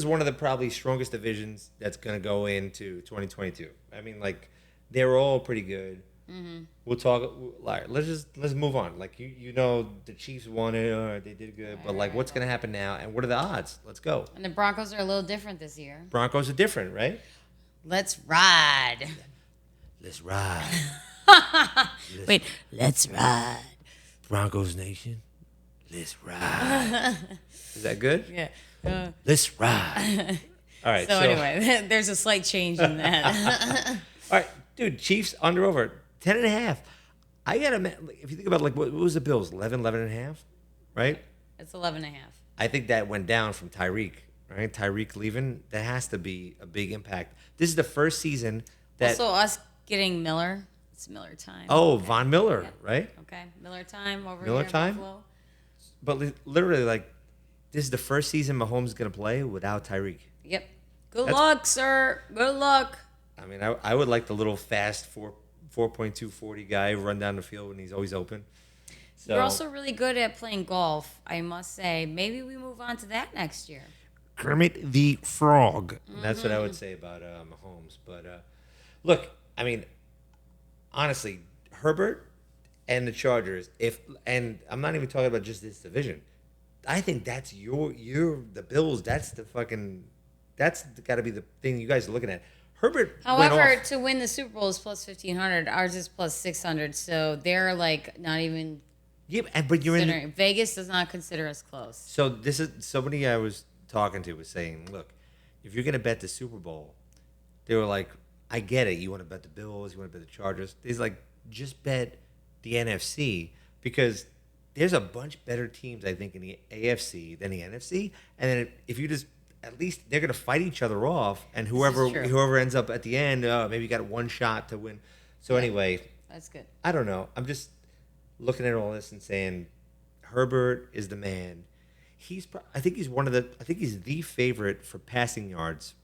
one of the probably strongest divisions that's gonna go into 2022. I mean, like, they're all pretty good. Mm-hmm. We'll talk. Let's move on. Like the Chiefs won it, or they did good, but like, what's gonna happen now, and what are the odds? Let's go. And the Broncos are a little different this year. Broncos are different, right? Let's ride. Let's ride. Wait, let's ride. Broncos Nation. Let's ride. Is that good? Yeah. Let's ride. All right. So anyway, there's a slight change in that. All right, dude. Chiefs under over 10.5. I gotta. If you think about what was the Bills? 11.5, right? It's 11.5. I think that went down from Tyreek. Right, Tyreek leaving. That has to be a big impact. This is the first season that. Also, us getting Miller. It's Miller time. Oh, okay. Von Miller, right? Okay, Miller time over Miller here. Time. Buffalo. But literally, this is the first season Mahomes is gonna play without Tyreek. Yep. Good luck, sir. Good luck. I mean, I would like the little fast 4.240 guy run down the field when he's always open. So, you're also really good at playing golf, I must say. Maybe we move on to that next year. Kermit the Frog. Mm-hmm. That's what I would say about Mahomes. But look, I mean, honestly, Herbert and the Chargers. And I'm not even talking about just this division. I think that's the Bills. That's got to be the thing you guys are looking at. Herbert. However, to win the Super Bowl is plus 1,500. Ours is plus 600. So they're not even. Yeah, but you're in. Vegas does not consider us close. So this is somebody I was talking to was saying, look, if you're gonna bet the Super Bowl, they were like, I get it. You want to bet the Bills, you want to bet the Chargers. He's like, just bet the NFC because there's a bunch better teams I think in the AFC than the NFC. And then if you just at least they're gonna fight each other off, and whoever ends up at the end, maybe you got one shot to win. So anyway, That's good. I don't know. I'm just looking at all this and saying Herbert is the man. I think he's the favorite for passing yards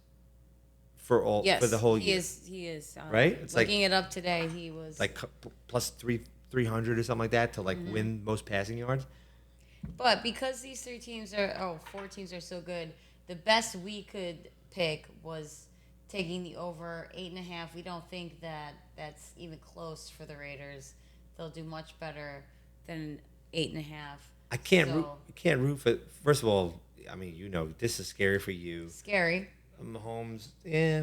for the whole year. He is. Right? It's looking it up today, he was like plus 300 or something like that to win most passing yards. But because these four teams are so good, the best we could pick was taking the over 8.5. We don't think that that's even close for the Raiders. They'll do much better than 8.5. I can't root for. First of all, I mean, this is scary for you. Scary. Mahomes,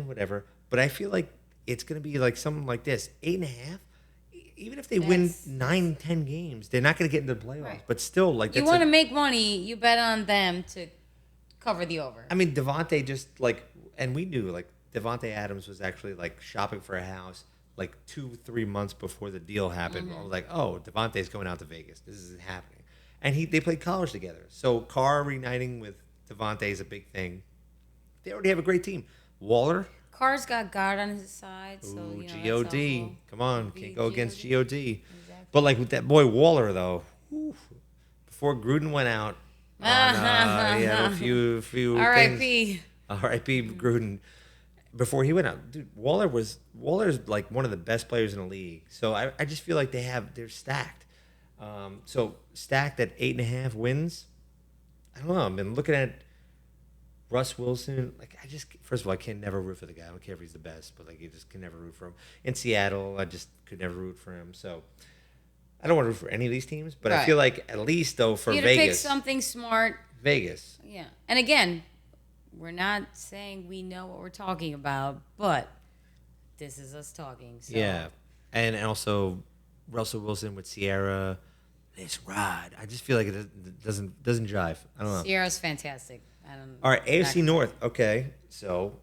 whatever. But I feel like it's gonna be like something like this: 8.5. Even if they win 9-10 games, they're not gonna get into the playoffs. Right. But still, like you want to make money, you bet on them to cover the over. I mean, Devontae and we knew Devontae Adams was actually shopping for a house 2-3 months before the deal happened. I was like, oh, Devontae's going out to Vegas. This is happening. And they played college together. So Carr reuniting with Devontae is a big thing. They already have a great team. Waller. Carr's got God on his side. So, G.O.D. Come on. Can't go against G.O.D. Exactly. But with that boy Waller, though, before Gruden went out, he had a few R.I.P. things. R.I.P. Gruden. Before he went out, dude, Waller's one of the best players in the league. So I just feel like they're stacked. So stacked at 8.5 wins. I don't know. I've been looking at Russ Wilson. First of all, I can never root for the guy. I don't care if he's the best, but you just can never root for him. In Seattle, I just could never root for him. So I don't want to root for any of these teams, but I feel like at least though for Vegas, pick something smart. Vegas. Yeah, and again, we're not saying we know what we're talking about, but this is us talking. So. Yeah, and also Russell Wilson with Sierra. This ride, I just feel like it doesn't jive. I don't know. Sierra's fantastic. All right, AFC North. Okay, so.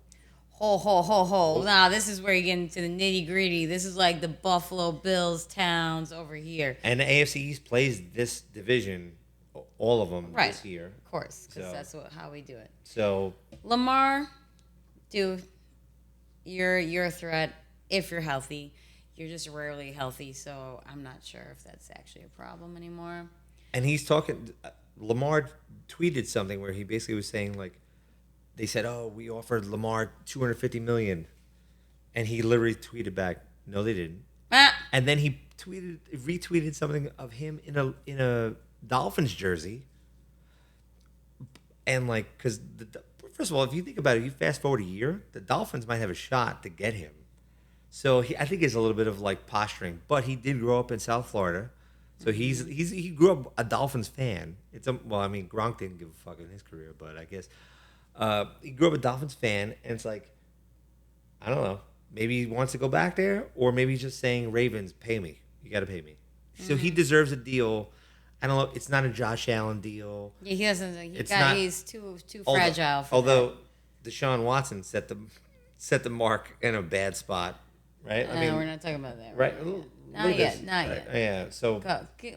Ho. Now, this is where you get into the nitty gritty. This is like the Buffalo Bills towns over here. And the AFC East plays this division, all of them this year. Of course, because that's how we do it. So. Lamar, dude, you're a threat if you're healthy. You're just rarely healthy, so I'm not sure if that's actually a problem anymore. And he's talking. Lamar tweeted something where he basically was saying they said, "Oh, we offered Lamar $250 million," and he literally tweeted back, "No, they didn't." And then he retweeted something of him in a Dolphins jersey, and because first of all, if you think about it, you fast forward a year, the Dolphins might have a shot to get him. So I think it's a little bit of posturing, but he did grow up in South Florida, so he grew up a Dolphins fan. Gronk didn't give a fuck in his career, but I guess he grew up a Dolphins fan, and it's I don't know, maybe he wants to go back there, or maybe he's just saying, Ravens, pay me, you got to pay me. So he deserves a deal. I don't know, it's not a Josh Allen deal. Yeah, he doesn't. He's too fragile. Although Deshaun Watson set the mark in a bad spot. Right? We're not talking about that. Right? Not yet. Yeah. So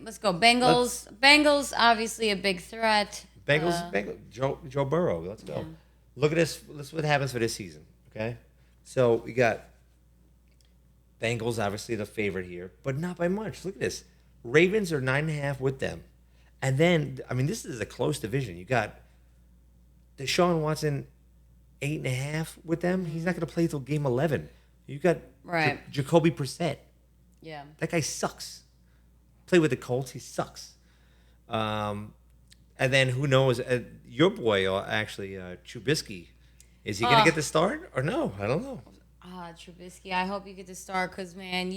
let's go. Bengals. Bengals, obviously a big threat. Bengals. Joe Burrow. Let's go. Yeah. Look at this. This is what happens for this season. Okay. So we got Bengals, obviously the favorite here, but not by much. Look at this. Ravens are 9.5 with them, and then this is a close division. You got Deshaun Watson 8.5 with them. He's not going to play till game 11. You got Jacoby Brissett. Yeah. That guy sucks. Play with the Colts. He sucks. And then who knows? Your boy, actually, Trubisky. Is he going to get the start or no? I don't know. Trubisky, I hope you get the start because, man,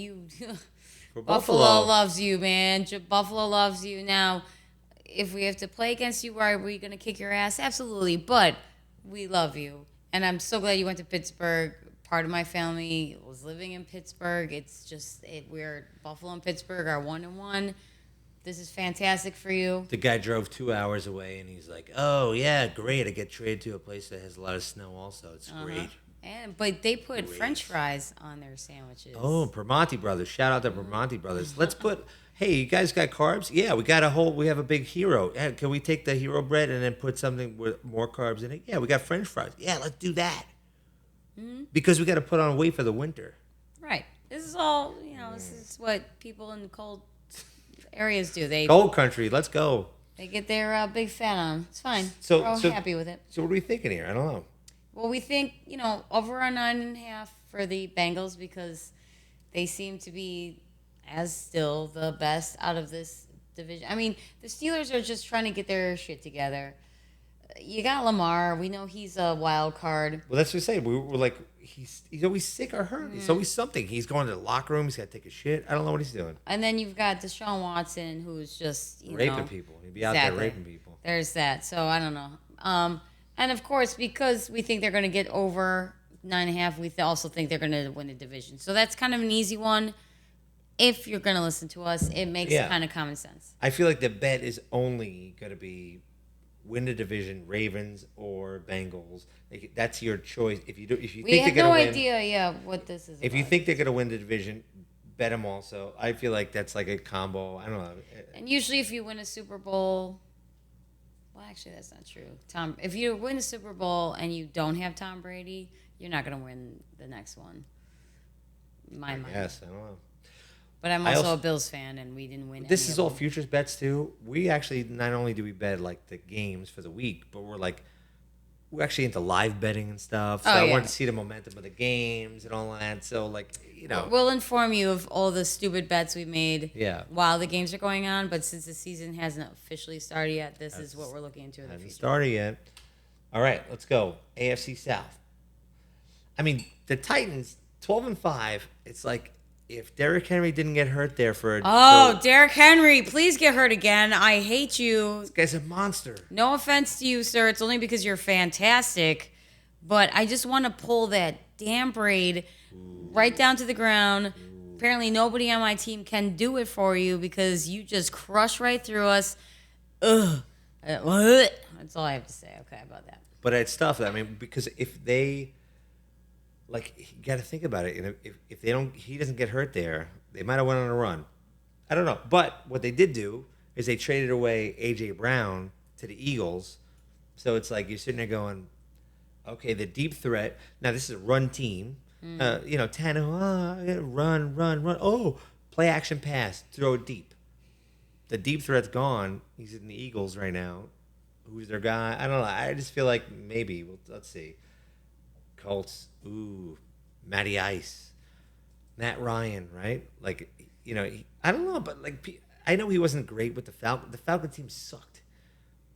For Buffalo loves you, man. Buffalo loves you. Now, if we have to play against you, are we going to kick your ass? Absolutely. But we love you. And I'm so glad you went to Pittsburgh. Part of my family was living in Pittsburgh. It's just we're Buffalo and Pittsburgh are 1-1. This is fantastic for you. The guy drove 2 hours away, and he's like, "Oh yeah, great! I get traded to a place that has a lot of snow. Also, it's great." But they put French fries on their sandwiches. Oh, Primanti Brothers! Shout out to Primanti Brothers. Let's put. Hey, you guys got carbs? Yeah, we have a big hero. Yeah, can we take the hero bread and then put something with more carbs in it? Yeah, we got French fries. Yeah, let's do that. Because we got to put on weight for the winter. Right. This is all, this is what people in cold areas do. Cold country, let's go. They get their big fat on. It's fine. So, We're all happy with it. So what are we thinking here? I don't know. Well, we think, over a 9.5 for the Bengals because they seem to be as still the best out of this division. I mean, the Steelers are just trying to get their shit together. You got Lamar. We know he's a wild card. Well, that's what we say. We're like, he's always sick or hurt. He's always something. He's going to the locker room. He's got to take a shit. I don't know what he's doing. And then you've got Deshaun Watson, who's just, raping people. He'd be out there raping people. There's that. So I don't know. And of course, because we think they're going to get over 9.5, we also think they're going to win the division. So that's kind of an easy one. If you're going to listen to us, it makes kind of common sense. I feel like the bet is only going to be win the division, Ravens or Bengals. Like, that's your choice. If you think they're going to win, we have no idea, what this is. If you think they're going to win the division, bet them also. I feel like that's like a combo. I don't know. And usually, if you win a Super Bowl. Well, actually, that's not true. If you win the Super Bowl and you don't have Tom Brady, you're not going to win the next one. My mind. Yes, I don't know. But I'm also a Bills fan, and we didn't win. This is all futures bets too. We actually not only do we bet like the games for the week, but we're actually into live betting and stuff. So I wanted to see the momentum of the games and all that. So we'll inform you of all the stupid bets we made while the games are going on. But since the season hasn't officially started yet, this is what we're looking into in the future. Hasn't started yet. All right, let's go. AFC South. I mean, the Titans, 12-5. It's like if Derrick Henry didn't get hurt there Derrick Henry, please get hurt again. I hate you. This guy's a monster. No offense to you, sir. It's only because you're fantastic. But I just want to pull that damn braid right down to the ground. Apparently nobody on my team can do it for you because you just crush right through us. Ugh. That's all I have to say. Okay, about that. But it's tough. I mean, because if they... you got to think about it. If he doesn't get hurt there, they might have went on a run. I don't know. But what they did do is they traded away A.J. Brown to the Eagles. So it's like you're sitting there going, okay, the deep threat. Now, this is a run team. Tannehill, run. Oh, play action pass, throw it deep. The deep threat's gone. He's in the Eagles right now. Who's their guy? I don't know. I just feel like maybe. Let's see. Colts, Matty Ice, Matt Ryan, right? I don't know, but I know he wasn't great with the Falcon. The Falcon team sucked,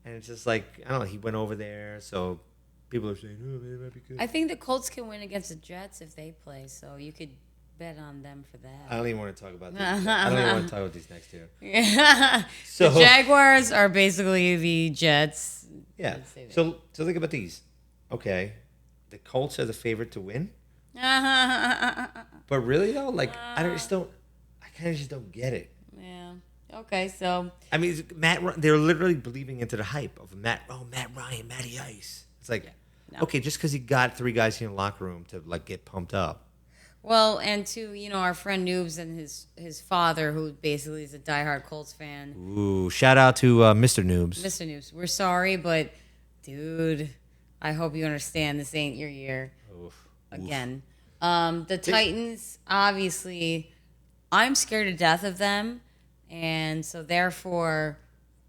and it's just I don't know. He went over there, so people are saying, "Oh, they might be good." I think the Colts can win against the Jets if they play, so you could bet on them for that. I don't even want to talk about this. I don't even want to talk about these next two. Yeah. So the Jaguars are basically the Jets. Yeah. So think about these. Okay. The Colts are the favorite to win. But really though, I kind of just don't get it. Yeah. Okay, so I mean, they're literally believing into the hype of Matt Ryan, Matty Ice. It's okay, just because he got 3 guys in the locker room to get pumped up. Well, and to our friend Noobs and his father, who basically is a diehard Colts fan. Ooh, shout out to Mr. Noobs. Mr. Noobs, we're sorry, but dude, I hope you understand this ain't your year. Again. The Titans, obviously, I'm scared to death of them, and so therefore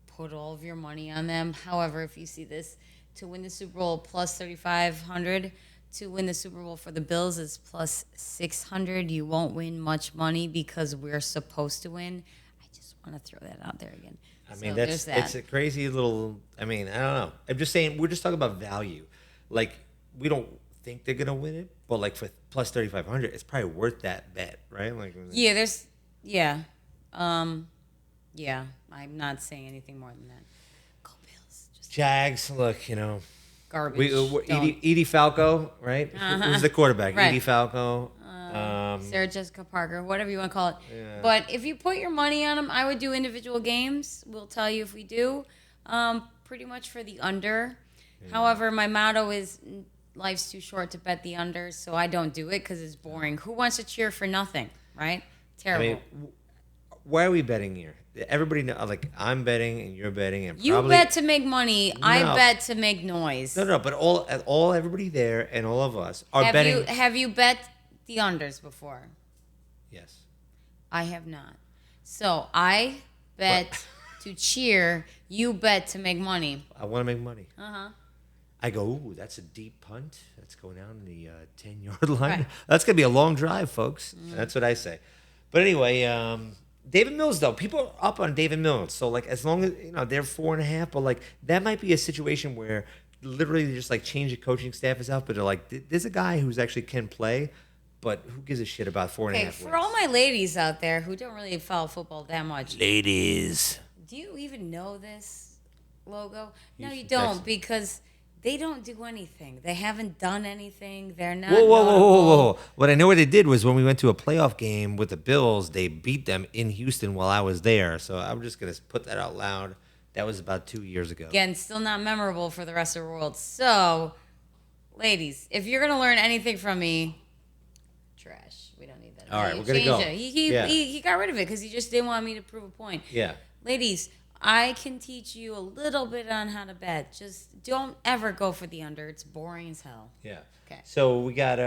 put all of your money on them. However, if you see this, to win the Super Bowl plus 3,500, to win the Super Bowl for the Bills is plus 600. You won't win much money because we're supposed to win. I just want to throw that out there again. I mean, it's a crazy little. I mean, I don't know. I'm just saying, we're just talking about value. We don't think they're gonna win it, but for plus 3,500, it's probably worth that bet, right? I'm not saying anything more than that. Go Bills. Jags, look, garbage. Edie Falco, right? Who's the quarterback? Right. Edie Falco. Sarah Jessica Parker, whatever you want to call it. Yeah. But if you put your money on them, I would do individual games. We'll tell you if we do. Pretty much for the under. Yeah. However, my motto is life's too short to bet the under, so I don't do it because it's boring. Who wants to cheer for nothing, right? Terrible. I mean, why are we betting here? Everybody know, I'm betting and you're betting, and you bet to make money. No. I bet to make noise. No, but all everybody there and all of us are betting. Have you bet the unders before? Yes. I have not. So I bet to cheer. You bet to make money. I want to make money. Uh-huh. I go, ooh, that's a deep punt. That's going down the 10-yard line. Right. That's going to be a long drive, folks. That's what I say. But anyway, David Mills, though, people are up on David Mills. So, like, as long as, they're 4.5, but, like, that might be a situation where literally they just, like, change the coaching staff is out, but they're like, there's a guy who's actually can play, but who gives a shit about 4.5 Okay, wins? for all my ladies out there who don't really follow football that much, Ladies. do you even know this logo? No, You you should don't, text me. because they don't do anything. They haven't done anything. They're not. Whoa. notable. What I know what they did was when we went to a playoff game with the Bills, they beat them in Houston while I was there. So I'm just going to put that out loud. That was about 2 years ago. Again, still not memorable for the rest of the world. So, ladies, if you're gonna learn anything from me, trash. We don't need that. All right, You we're gonna change go. it. Yeah. He got rid of it because he just didn't want me to prove a point. Yeah. Ladies, I can teach you a little bit on how to bet. Just don't ever go for the under. It's boring as hell. Yeah. Okay. So we got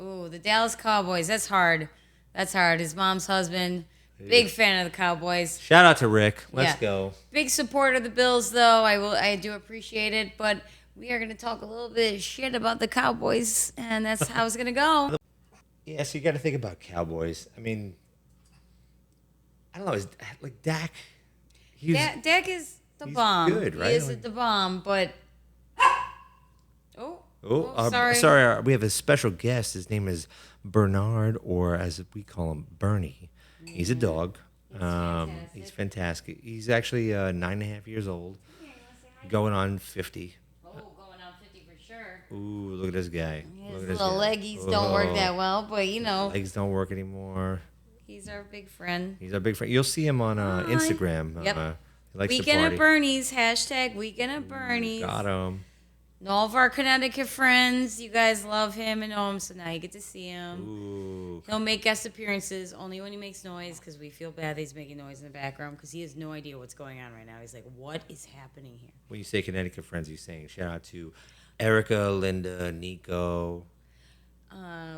Ooh, the Dallas Cowboys. That's hard. That's hard. His mom's husband. Big fan of the Cowboys. shout out to Rick. Let's Yeah. go. Big supporter of the Bills, though. I do appreciate it, but we are going to talk a little bit of shit about the Cowboys, and that's how it's going to go. Yeah, so you got to think about Cowboys. I mean, I don't know. Is like Dak? Dak is the bomb. good, right? He is the bomb, but sorry. We have a special guest. His name is Bernard, or as we call him, Bernie. He's a dog. He's fantastic. He's actually 9.5 years old, going on 50. Oh, going on 50 for sure. Ooh, look at this guy. His Look at this little guy. leggies don't work that well, but Legs don't work anymore. he's our big friend. He's our big friend. You'll see him on Hi. Instagram. Yep. He likes Weekend to at party. Bernie's, hashtag Weekend at Bernie's. Got him. And all of our Connecticut friends, you guys love him and know him, so now you get to see him. Ooh. He'll make guest appearances only when he makes noise because we feel bad that he's making noise in the background because he has no idea what's going on right now. He's like, what is happening here? When you say Connecticut friends, you're saying shout out to Erica, Linda, Nico,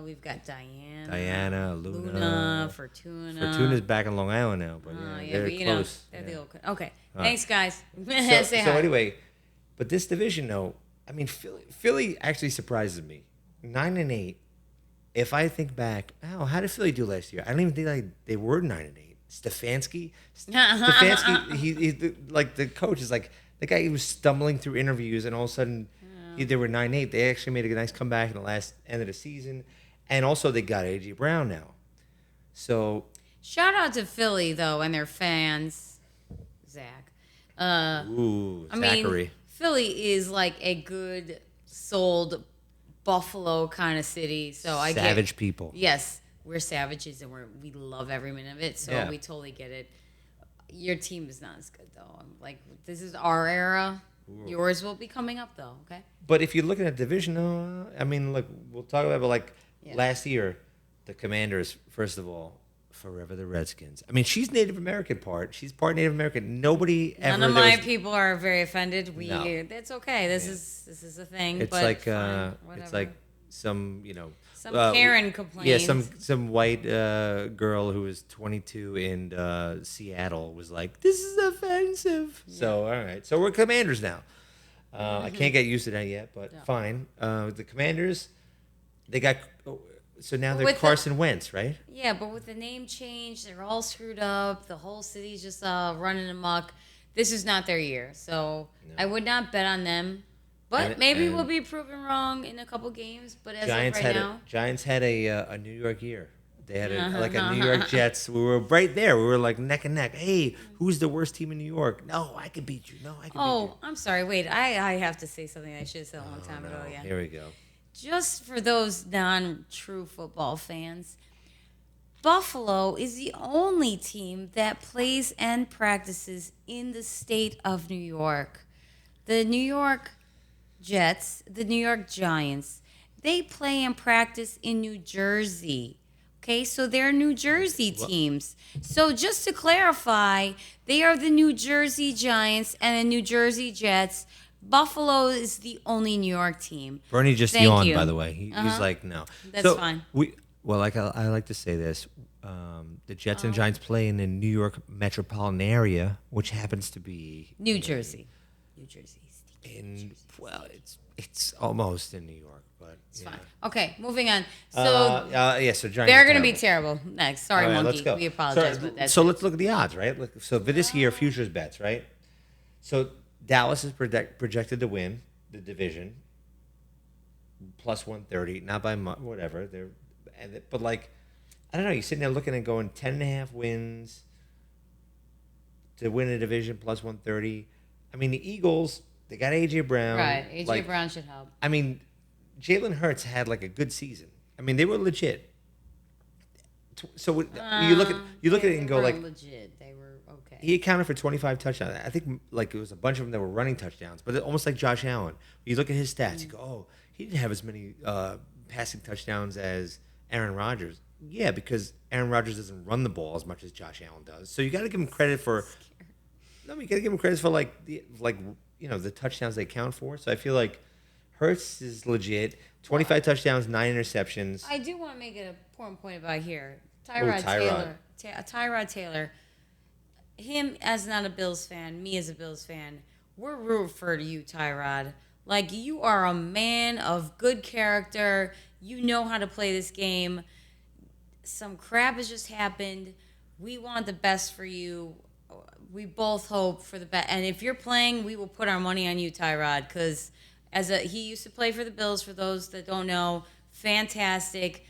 We've got Diana, Luna, Fortuna. Fortuna's back in Long Island now, but they're but, close. they're Yeah. the old. Okay, All thanks, guys. So, Say so hi. anyway, but this division, though, I mean, Philly actually surprises me. 9-8. If I think back, how did Philly do last year? I don't even think they were 9-8. Stefanski, the coach is like the guy. He was stumbling through interviews, and all of a sudden, they were 9-8. They actually made a nice comeback in the last end of the season, and also they got AJ Brown now. So Shout out to Philly though and their fans, Zach. Zachary. mean, Philly is like a good souled Buffalo kind of city, so I get Savage people. Yes, we're savages and we love every minute of it, so Yeah. we totally get it. Your team is not as good though. I'm like, this is our era. Yours will be coming up though. Okay. But if you're looking at division, I mean, look, we'll talk about it, but like last year, the Commanders, first of all, forever the Redskins. I mean, she's Native American part. She's part Native American. Nobody ever. None of my people are very offended. No. That's okay. This is a thing. It's but like fine, it's whatever. like some Some Karen complained. Yeah, some white girl who was 22 in Seattle was like, "This is offensive." Yeah. So all right, so we're Commanders now. I can't get used to that yet, but fine. The Commanders, they got. So now they're With Carson Wentz, right? Yeah, but with the name change, they're all screwed up. The whole city's just running amok. This is not their year, so I would not bet on them. But maybe we'll be proven wrong in a couple games. But as Giants of right had now, Giants had a New York year. They had a New York Jets. We were right there. We were like neck and neck. Hey, who's the worst team in New York? No, I can beat you. No, I can beat you. oh, I'm sorry. Wait, I have to say something I should have said a long time ago. Yeah. Here we go. Just for those non-true football fans, Buffalo is the only team that plays and practices in the state of New York. The New York Jets, the New York Giants, they play and practice in New Jersey. Okay, so they're New Jersey teams. So just to clarify, they are the New Jersey Giants and the New Jersey Jets. Buffalo is the only New York team. Bernie just Thank yawned, you. by the way. He's like, no. That's fine. Like I like to say this. The Jets and Giants play in the New York metropolitan area, which happens to be New Jersey. Well, it's almost in New York, but it's fine. Okay, moving on. So so Giants they're are going to be terrible. terrible. Next, sorry, All right, Monkey. let's go. We apologize, but that's so let's look at the odds, right? So for this year, futures bets, right? So Dallas is projected to win the division, plus 130, not by much, whatever. But like, I don't know. You're sitting there looking and going 10.5 wins to win a division, plus 130. I mean, the Eagles, they got AJ Brown. right. AJ Brown should help. I mean, Jalen Hurts had like a good season. I mean, they were legit. So you look at it and go like, legit. They were okay. he accounted for 25 touchdowns. I think like it was a bunch of them that were running touchdowns, but almost like Josh Allen. You look at his stats, you go, oh, he didn't have as many passing touchdowns as Aaron Rodgers. Yeah, because Aaron Rodgers doesn't run the ball as much as Josh Allen does. So you got to give him credit for. No, you got to give him credit for the touchdowns they count for. So I feel like Hurts is legit. 25 touchdowns, 9 interceptions. I do want to make an important point about here. Tyrod Taylor. Him as not a Bills fan, me as a Bills fan, we're rooting for you, Tyrod. Like, you are a man of good character. You know how to play this game. Some crap has just happened. We want the best for you. We both hope for the best. And if you're playing, we will put our money on you, Tyrod, because he used to play for the Bills, for those that don't know. Fantastic,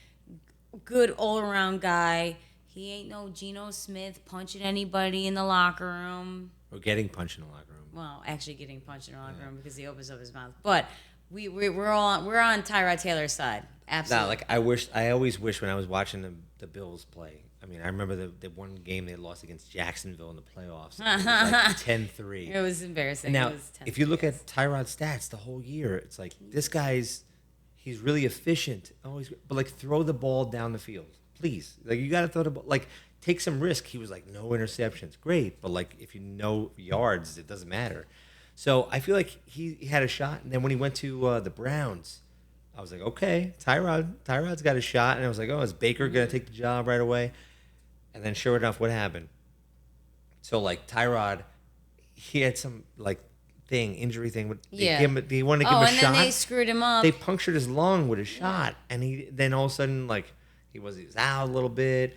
good all-around guy. He ain't no Geno Smith punching anybody in the locker room. Or getting punched in the locker room. Well, actually getting punched in the locker room because he opens up his mouth. But we're on Tyrod Taylor's side. Absolutely. Nah, I always wish when I was watching the Bills play. I mean, I remember the one game they lost against Jacksonville in the playoffs. It was like 10-3. It was embarrassing. Now, if you look at Tyrod's stats the whole year, it's like this he's really efficient. Always, but like throw the ball down the field, please. Like you got to throw the ball. Like take some risk. He was like no interceptions, great. But like if you know yards, it doesn't matter. So I feel like he had a shot. And then when he went to the Browns, I was like, okay, Tyrod's got a shot. And I was like, oh, is Baker gonna take the job right away? And then sure enough, what happened? So like Tyrod, he had some like injury thing. They wanted to give him a shot. And then they screwed him up. They punctured his lung with a shot, and then all of a sudden like he was out a little bit,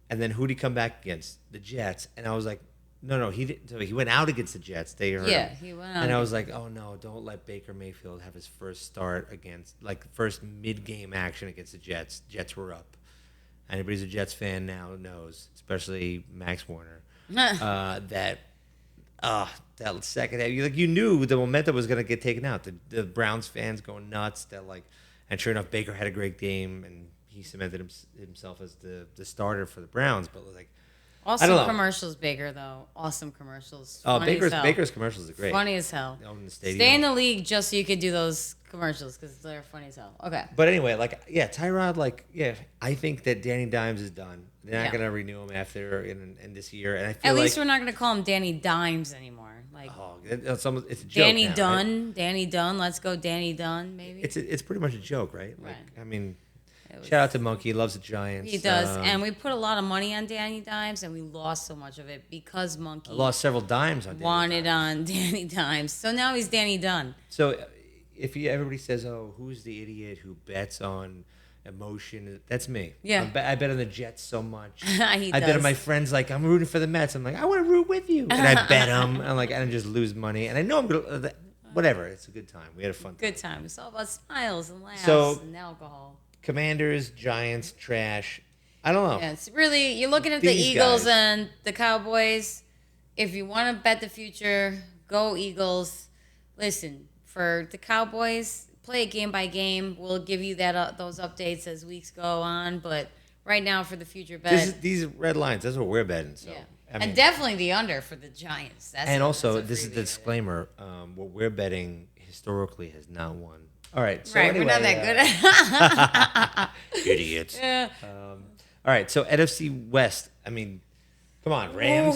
and then who'd he come back against? The Jets, and I was like, no, he didn't. So he went out against the Jets. They hurt him. He went out. And I was like, oh no, don't let Baker Mayfield have his first start against first mid-game action against the Jets. Jets were up. Anybody who's a Jets fan now knows, especially Max Warner, that second half, you knew the momentum was going to get taken out. The Browns fans going nuts. And sure enough, Baker had a great game, and he cemented himself as the starter for the Browns. But like, awesome commercials, Baker though. Awesome commercials. Oh, Baker's commercials are great. Funny as hell. In the stadium. Stay in the league just so you could do those commercials because they're funny as hell. Okay. But anyway, Tyrod, I think that Danny Dimes is done. They're not going to renew him after in this year, and I feel at least we're not going to call him Danny Dimes anymore. Like, it's a joke. Danny now, Dunn, right? Danny Dunn. Let's go, Danny Dunn. Maybe it's pretty much a joke, right? Like, right. I mean. Shout out to Monkey. He loves the Giants. He does. And we put a lot of money on Danny Dimes, and we lost so much of it because Monkey lost several dimes on Danny Dimes. on Danny Dimes. So now he's Danny Dunn. So everybody says, oh, who's the idiot who bets on emotion? That's me. Yeah. I bet on the Jets so much. I bet on my friends, like, I'm rooting for the Mets. I'm like, I want to root with you. And I bet them. And I just lose money. And I know I'm going to, whatever. It's a good time. We had a fun time. Good time. It's all about smiles and laughs and alcohol. Commanders, Giants, trash. I don't know. Yeah, it's really, you're looking at the Eagles and the Cowboys. If you want to bet the future, go Eagles. Listen, for the Cowboys, play it game by game. We'll give you those updates as weeks go on. But right now, for the future bet, these red lines. That's what we're betting. So. Yeah. I mean, and definitely the under for the Giants. This is the disclaimer. What we're betting historically has not won. All right. So anyway, we're not that good. Idiots. Yeah. All right. So NFC West. I mean, come on, Rams.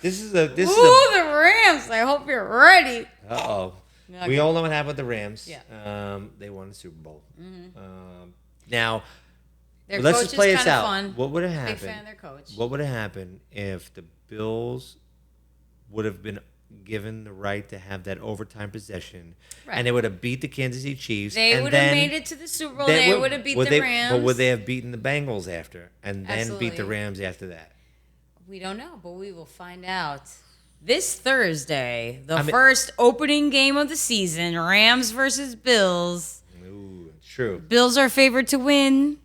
This is the Rams. I hope you're ready. Uh-oh. Okay. We all know what happened with the Rams. Yeah. They won the Super Bowl. Mm-hmm. Now, Their Let's coach just play is this kind out. of fun. What would have Big happened? fan of their coach. What would have happened if the Bills would have been given the right to have that overtime possession, Right. and they would have beat the Kansas City Chiefs? They and would have then made it to the Super Bowl. They would have beat the Rams. But would they have beaten the Bengals after, and then beat the Absolutely. Rams after that? We don't know, but we will find out. This Thursday, first opening game of the season, Rams versus Bills. Ooh, it's true. Bills are favored to win.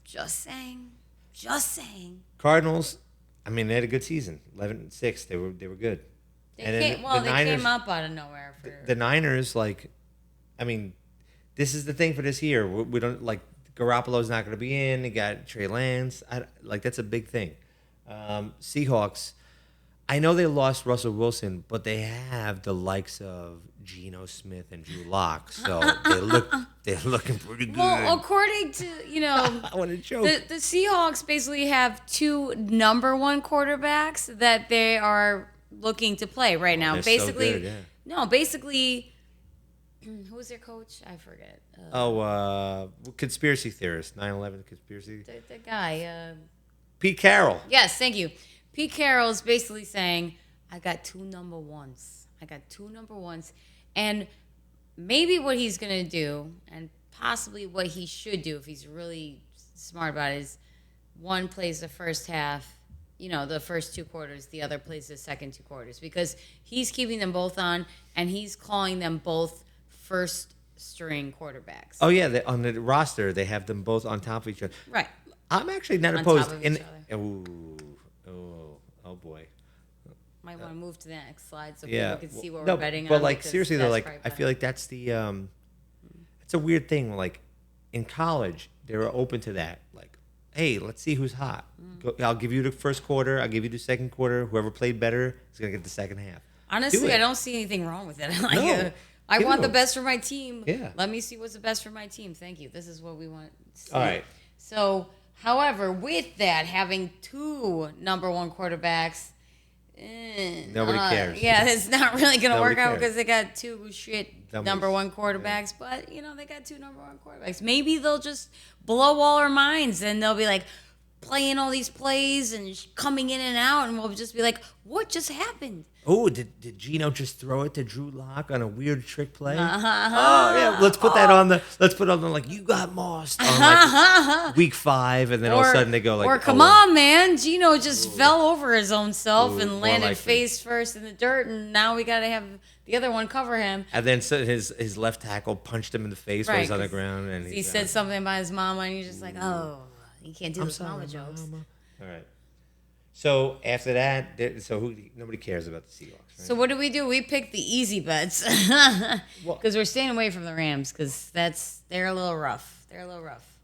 Just saying. Just saying. Cardinals, I mean, they had a good season. 11-6, they were good. They And then came up out of nowhere. The Niners, like, I mean, this is the thing for this year. We don't, like, Garoppolo's not going to be in. They got Trey Lance. That's a big thing. Seahawks, I know they lost Russell Wilson, but they have the likes of Geno Smith and Drew Lock, so they're looking pretty good. Well, according to, I want to joke. the Seahawks basically have two number one quarterbacks that they are looking to play right now. They're Basically, so good, yeah. no, basically, who's their coach? I forget. Conspiracy theorist, 9/11 conspiracy. The guy. Pete Carroll. Yes, thank you. Pete Carroll is basically saying, I got two number ones. And maybe what he's going to do, and possibly what he should do if he's really smart about it, is one plays the first half, the first 2 quarters, the other plays the second 2 quarters, because he's keeping them both on, and he's calling them both first string quarterbacks. Oh, yeah, on the roster, they have them both on top of each other. Right. I'm actually not On opposed. top of each other. Oh boy. Might want to move to the next slide so Yeah. people can see what No, we're betting on. but like because seriously though, that's like probably I better. feel like that's the it's a weird thing. Like in college, they were open to that. Like, hey, let's see who's hot. I'll give you the first quarter. I'll give you the second quarter. Whoever played better is gonna get the second half. Honestly, it. I don't see anything wrong with it. Like, No. I Give want it the up. best for my team. Yeah. Let me see what's the best for my team. Thank you. This is what we want to see. All right. So, however, with that, having 2 number 1 quarterbacks, Nobody cares. Yeah, it's not really going to Nobody work out cares. because they got 2 shit Numbers. number 1 quarterbacks. But, they got 2 number 1 quarterbacks. Maybe they'll just blow all our minds and they'll be like, playing all these plays and coming in and out, and we'll just be like, what just happened? Oh, did Gino just throw it to Drew Lock on a weird trick play? Oh yeah, let's put that on the. Let's put on the like you got mossed on like week 5, and then all of a sudden they go like, or come on, man, Gino just fell over his own self Ooh, and more landed likely. face first in the dirt, and now we got to have the other one cover him. And then so his left tackle punched him in the face while he's on the 'cause ground, and he said something about his mama, and you're just like, oh, you can't do I'm those sorry, mama jokes. Mama. All right. So after that, nobody cares about the Seahawks. Right? So what do? We pick the easy bets because we're staying away from the Rams because they're a little rough.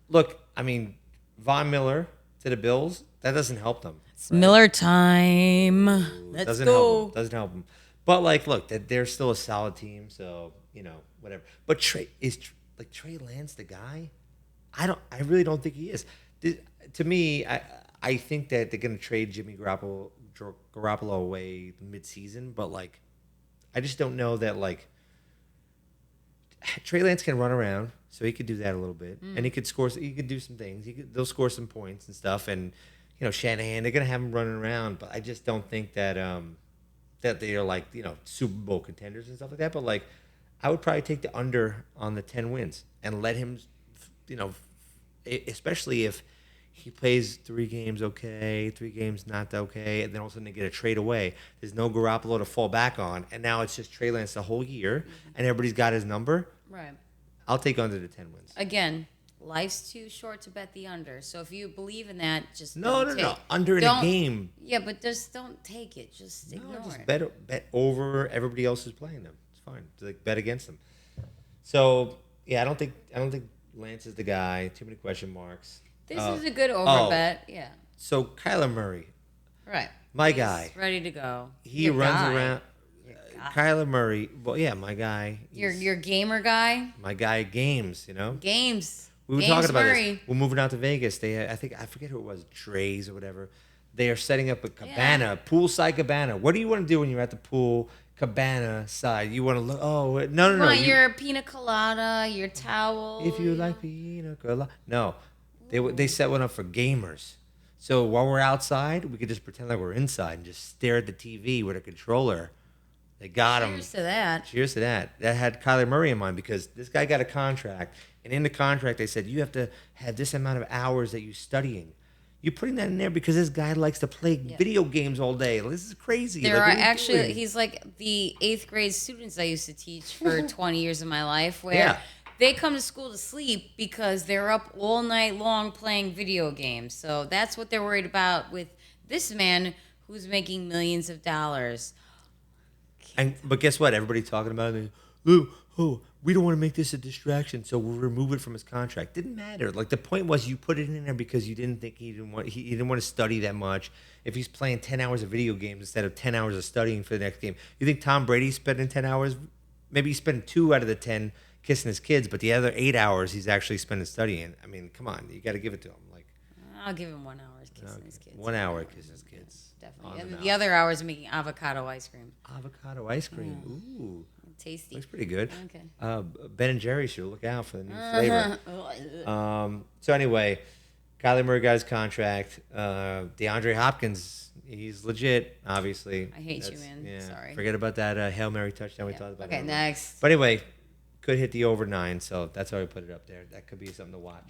Look, I mean, Von Miller to the Bills, that doesn't help them. It's Miller time. Let's doesn't go. Help them. Doesn't help them. But like, look, they're still a solid team, so whatever. But Trey Lance the guy? I really don't think he is. To me, I think that they're gonna trade Jimmy Garoppolo away mid-season, but like, I just don't know that like Trey Lance can run around, so he could do that a little bit, and he could score. He could do some things. They'll score some points and stuff, and Shanahan, they're gonna have him running around, but I just don't think that that they are like Super Bowl contenders and stuff like that. But like, I would probably take the under on the 10 wins and let him, especially if he plays 3 games okay, 3 games not okay, and then all of a sudden they get a trade away. There's no Garoppolo to fall back on, and now it's just Trey Lance the whole year, and everybody's got his number. Right. I'll take under the 10 wins. Again, life's too short to bet the under. So if you believe in that, just No. Under in a game. Yeah, but just don't take it. Just ignore Just it. bet over everybody else who's playing them. It's fine. Like bet against them. So yeah, I don't think Lance is the guy. Too many question marks. This is a good over bet. Yeah. So Kyler Murray, Right. my He's guy. ready to go. He Your runs guy. around. Kyler Murray. Well, yeah, my guy. Your gamer guy. My guy games. Games. We were Games talking about Murray. this. We're moving out to Vegas. I forget who it was, Dre's or whatever. They are setting up a cabana, poolside cabana. What do you want to do when you're at the pool cabana side? You want to look? Oh no! Want your pina colada, your towel. If you like pina colada, no. They set one up for gamers. So while we're outside, we could just pretend like we're inside and just stare at the TV with a controller. They got him. Cheers to that. Cheers to that. That had Kyler Murray in mind because this guy got a contract, and in the contract they said you have to have this amount of hours that you're studying. You're putting that in there because this guy likes to play video games all day. This is crazy. There like, are actually, he's like the 8th grade students I used to teach for 20 years of my life, where they come to school to sleep because they're up all night long playing video games. So that's what they're worried about with this man who's making millions of dollars. But guess what? Everybody talking about it. We don't want to make this a distraction, so we'll remove it from his contract. Didn't matter. Like the point was, you put it in there because you didn't think he didn't want to study that much. If he's playing 10 hours of video games instead of 10 hours of studying for the next game, you think Tom Brady's spending 10 hours? Maybe he's spending 2 out of the 10 kissing his kids, but the other 8 hours he's actually spending studying. I mean, come on, you got to give it to him. Like, I'll give him 1 hour kissing his kids. 1 hour kissing his kids. Definitely. And the other hours making avocado ice cream. Avocado ice cream. Ooh. Tasty. Looks pretty good. Okay. Ben and Jerry should look out for the new flavor. So anyway, Kyler Murray got his contract. DeAndre Hopkins, he's legit, obviously. I hate you, man. Yeah, sorry. Forget about that Hail Mary touchdown we talked about. Okay, next. But anyway, could hit the over 9, so that's why we put it up there. That could be something to watch.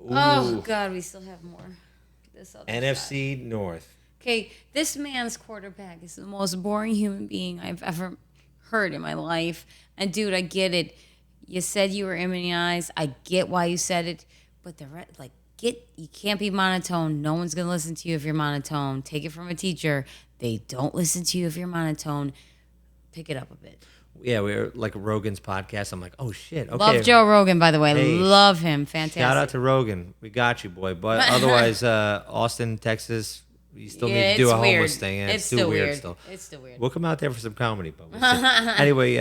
Oh, God, we still have more. This other NFC shot. North. Okay, this man's quarterback is the most boring human being I've ever heard in my life. And, dude, I get it. You said you were immunized. I get why you said it. But you can't be monotone. No one's going to listen to you if you're monotone. Take it from a teacher. They don't listen to you if you're monotone. Pick it up a bit. Yeah, we're like Rogan's podcast. I'm like, oh, shit. Okay. Love Joe Rogan, by the way. Hey, love him. Fantastic. Shout out to Rogan. We got you, boy. But otherwise, Austin, Texas, you still need to do a homeless thing. Yeah, it's too weird still. It's still weird. We'll come out there for some comedy. But we'll anyway,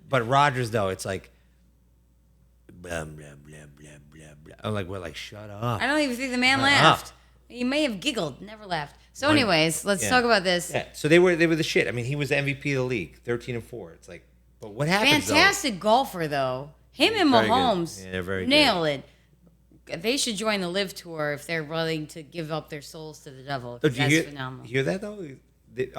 but Rogers, though, it's like, blah, blah, blah, blah, blah, blah. I'm like, we're like, shut up. I don't even think the man laughed. He may have giggled, never laughed. So anyways, let's talk about this. Yeah. So they were the shit. I mean, he was the MVP of the league, 13-4. It's like, but what happens? Fantastic golfer though. Him and Mahomes they're very nail it. They should join the Live Tour if they're willing to give up their souls to the devil. Did you phenomenal. Hear that though? They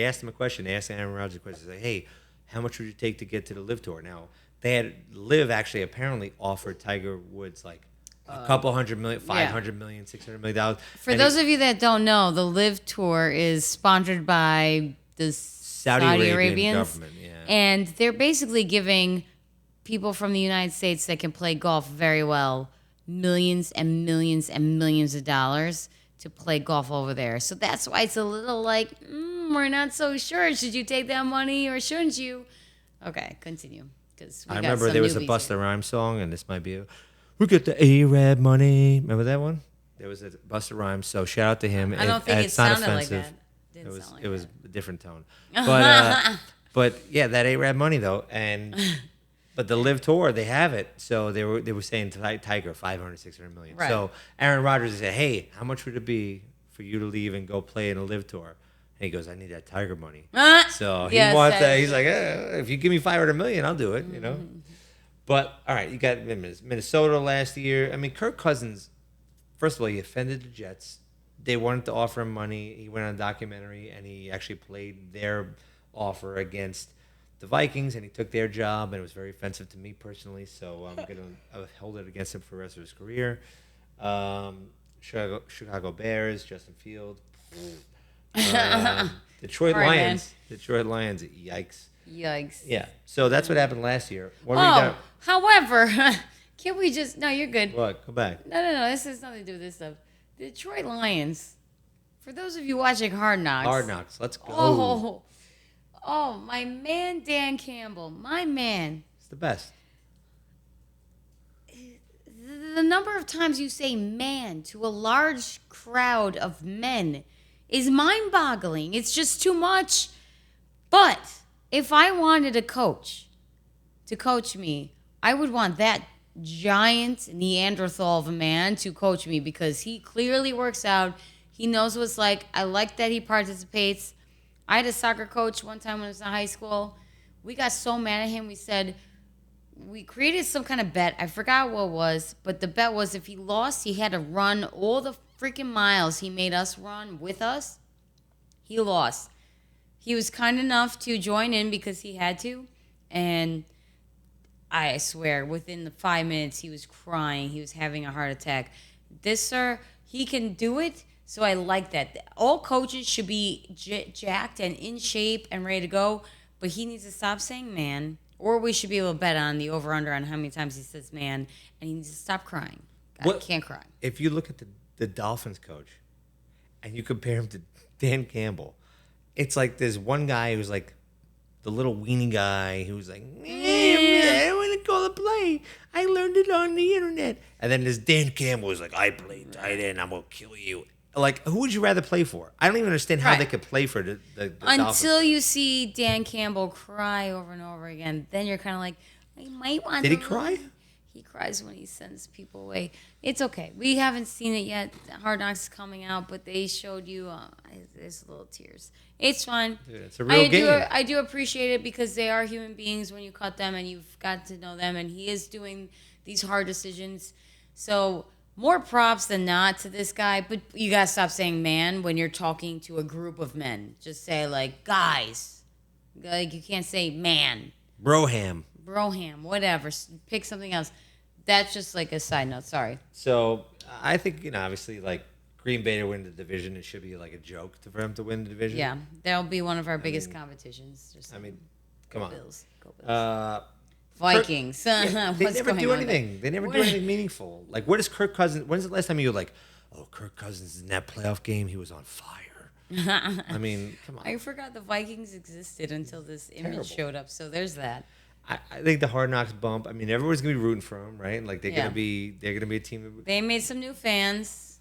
asked him a question. They asked Aaron Rodgers a question. They said, "Hey, how much would you take to get to the Live Tour?" Now they had Live actually apparently offered Tiger Woods like a couple $100 million, $500 million, $600 million. For those of you that don't know, the Live Tour is sponsored by the Saudi Arabian government, and they're basically giving people from the United States that can play golf very well millions and millions and millions of dollars to play golf over there. So that's why it's a little like, we're not so sure. Should you take that money or shouldn't you? Okay, continue. I remember there was a Busta Rhymes song, and this might be we get the Arab money. Remember that one? There was a Busta Rhymes, so shout out to him. I don't think it sounded offensive. like that. It was a different tone. But yeah, that Arab money though, but the Live Tour, they have it. So they were saying to Tiger $500, $600 million. Right. So Aaron Rodgers said, "Hey, how much would it be for you to leave and go play in a Live Tour?" And he goes, "I need that Tiger money." So he wants that. He's like, "If you give me $500 million, I'll do it." You know. But all right, you got Minnesota last year. I mean, Kirk Cousins. First of all, he offended the Jets. They wanted to offer him money. He went on a documentary and he actually played their offer against the Vikings, and he took their job, and it was very offensive to me personally. So I'm gonna hold it against him for the rest of his career. Chicago Bears, Justin Fields, Detroit Lions. Detroit Lions. Yikes. Yeah. So that's what happened last year. However, can we just? No, you're good. What? Go back. No. This has nothing to do with this stuff. The Detroit Lions. For those of you watching Hard Knocks. Hard Knocks. Let's go. Oh, my man Dan Campbell. My man. It's the best. The number of times you say man to a large crowd of men is mind-boggling. It's just too much. But if I wanted a coach to coach me, I would want that giant Neanderthal of a man to coach me because he clearly works out. He knows what it's like. I like that he participates. I had a soccer coach one time when I was in high school. We got so mad at him. We said, we created some kind of bet. I forgot what it was, but the bet was if he lost, he had to run all the freaking miles he made us run with us. He lost. He was kind enough to join in because he had to, and I swear, within the 5 minutes, he was crying. He was having a heart attack. This, sir, he can do it, so I like that. All coaches should be jacked and in shape and ready to go, but he needs to stop saying man, or we should be able to bet on the over-under on how many times he says man, and he needs to stop crying. I can't cry. If you look at the Dolphins coach and you compare him to Dan Campbell, it's like there's one guy who's like the little weenie guy who's like, I want to call a play. I learned it on the internet. And then there's Dan Campbell who's like, I play tight end. I'm going to kill you. Like, who would you rather play for? I don't even understand how they could play for the Dolphins. Until you see Dan Campbell cry over and over again, then you're kind of like, I might want to. Did he cry? He cries when he sends people away. It's okay. We haven't seen it yet. Hard Knocks is coming out, but they showed you. There's little tears. It's fine. Dude, it's a real game. I do appreciate it because they are human beings when you cut them and you've got to know them. And he is doing these hard decisions. So more props than not to this guy. But you got to stop saying man when you're talking to a group of men. Just say, like, guys. Like, you can't say man. Broham, whatever. Pick something else. That's just like a side note. Sorry. So I think, obviously, like, Green Bay to win the division, it should be like a joke for them to win the division. Yeah, that'll be one of our biggest competitions. Just come on. Bills. Go Bills. Vikings. They never do anything. They never do anything meaningful. Like, what is Kirk Cousins? When's the last time you were like, oh, Kirk Cousins in that playoff game, he was on fire? I mean, come on. I forgot the Vikings existed until this image showed up. So there's that. I think the Hard Knocks bump. I mean, everyone's gonna be rooting for them, right? Like they're gonna be a team. They made some new fans.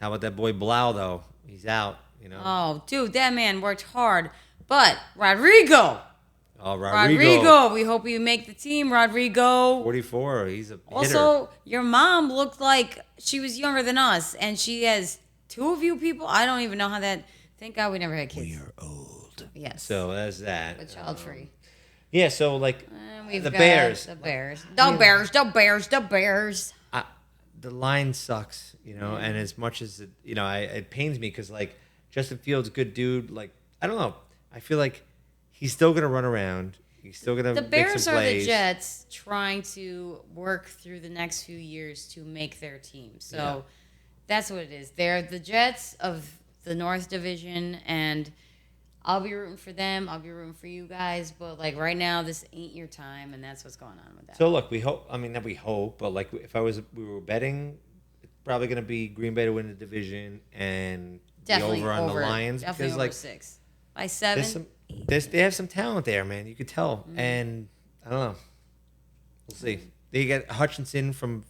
How about that boy Blau though? He's out. Oh, dude, that man worked hard. But Rodrigo. Oh, Rodrigo. We hope you make the team, Rodrigo. 44. He's a hitter. Also, your mom looked like she was younger than us, and she has two of you people. I don't even know how that. Thank God we never had kids. We are old. Yes. So that's that. But child free. Yeah, so like the Bears. The Bears. The line sucks, and as much as it pains me because like Justin Fields, good dude. Like I don't know, I feel like he's still gonna run around. He's still gonna. The Bears are the Jets trying to work through the next few years to make their team. So that's what it is. They're the Jets of the North Division, and I'll be rooting for them. I'll be rooting for you guys. But, like, right now, this ain't your time, and that's what's going on with that. So, look, we hope. I mean, not we hope, but, like, if we were betting, it's probably going to be Green Bay to win the division and definitely the over on the Lions. Definitely because, over like, 6. By 7. They have some talent there, man. You could tell. Mm-hmm. And, I don't know. We'll see. They got Hutchinson from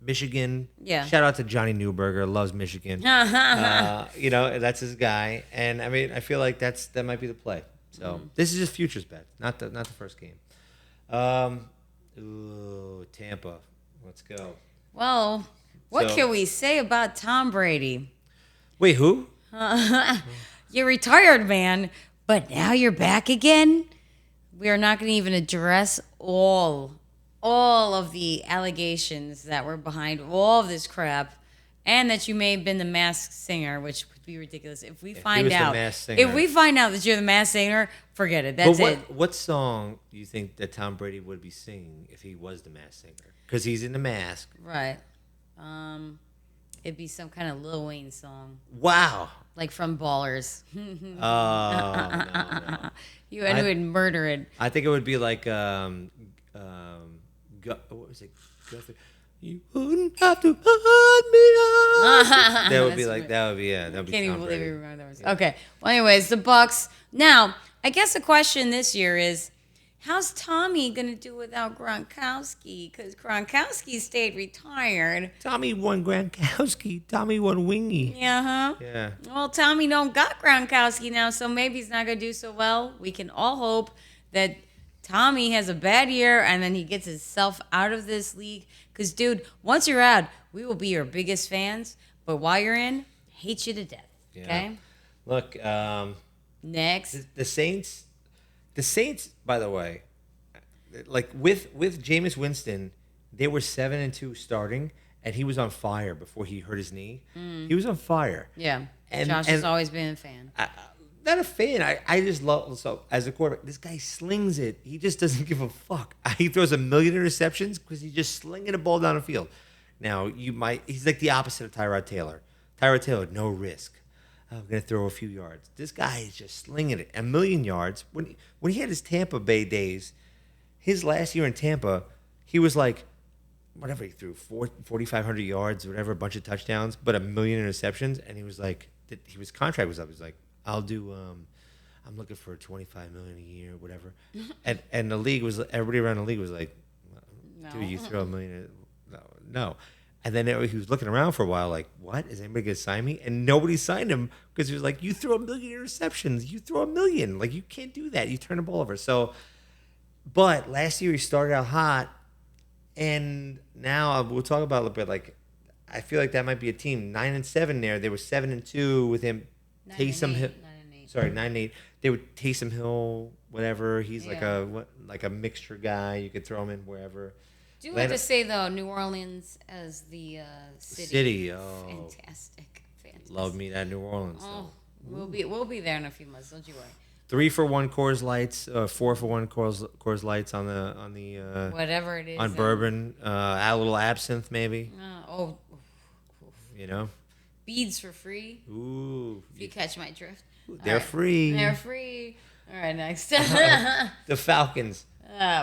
Michigan. Yeah. Shout out to Johnny Newberger. Loves Michigan. That's his guy. And I mean, I feel like that might be the play. So this is just futures bet, not the first game. Tampa. Let's go. Well, what can we say about Tom Brady? Wait, who? You're retired, man, but now you're back again. We are not going to even address all of the allegations that were behind all of this crap, and that you may have been the Masked Singer, which would be ridiculous. If we find out that you're the Masked Singer, forget it. That's it. What song do you think that Tom Brady would be singing if he was the Masked Singer? Because he's in the mask, right? It'd be some kind of Lil Wayne song. Wow. Like from Ballers. No. You would murder it. I think it would be like what was it? You wouldn't have to cut me off. That would be like that would be That would be. Can't even believe you remember that. Yeah. Okay. Well, anyways, the Bucks. Now, I guess the question this year is, how's Tommy gonna do without Gronkowski? Because Gronkowski stayed retired. Tommy won Gronkowski. Tommy won Wingy. Yeah. Well, Tommy don't got Gronkowski now, so maybe he's not gonna do so well. We can all hope that Tommy has a bad year and then he gets himself out of this league. Because, dude, once you're out, we will be your biggest fans. But while you're in, hate you to death. Okay? Yeah. Look, next. The Saints, by the way, like with Jameis Winston, they were 7-2 starting, and he was on fire before he hurt his knee. He was on fire. Yeah. And Josh has always been a fan. Not a fan. I just love, so as a quarterback, this guy slings it. He just doesn't give a fuck. He throws 1 million interceptions because he's just slinging the ball down the field. Now, he's like the opposite of Tyrod Taylor. Tyrod Taylor, no risk. I'm going to throw a few yards. This guy is just slinging it. 1 million yards. When he had his Tampa Bay days, his last year in Tampa, he was like, whatever, he threw 4,500 yards, whatever, a bunch of touchdowns, but 1 million interceptions. And he was like, his contract was up. He was like, I'll do, I'm looking for 25 million a year, whatever. And the league was, everybody around the league was like, dude, you throw 1 million. No. And then he was looking around for a while like, what? Is anybody going to sign me? And nobody signed him because he was like, you throw 1 million interceptions. You throw 1 million. Like, you can't do that. You turn the ball over. So, but last year he started out hot. And now we'll talk about it a little bit. Like, I feel like that might be a team. 9-7 there. They were 7-2 with him. Taysom Hill. 9-8. They would Taysom Hill, whatever. He's like a mixture guy. You could throw him in wherever. Do have to say though, New Orleans as the city. Oh, fantastic. Love me that New Orleans. Oh, we'll be there in a few months. Don't you worry. 3 for 1 Coors Lights, 4 for 1 Coors Lights on the whatever it is on bourbon, a little absinthe maybe. You know, beads for free. Ooh, if you catch my drift. They're free. They're free. All right, next. The Falcons.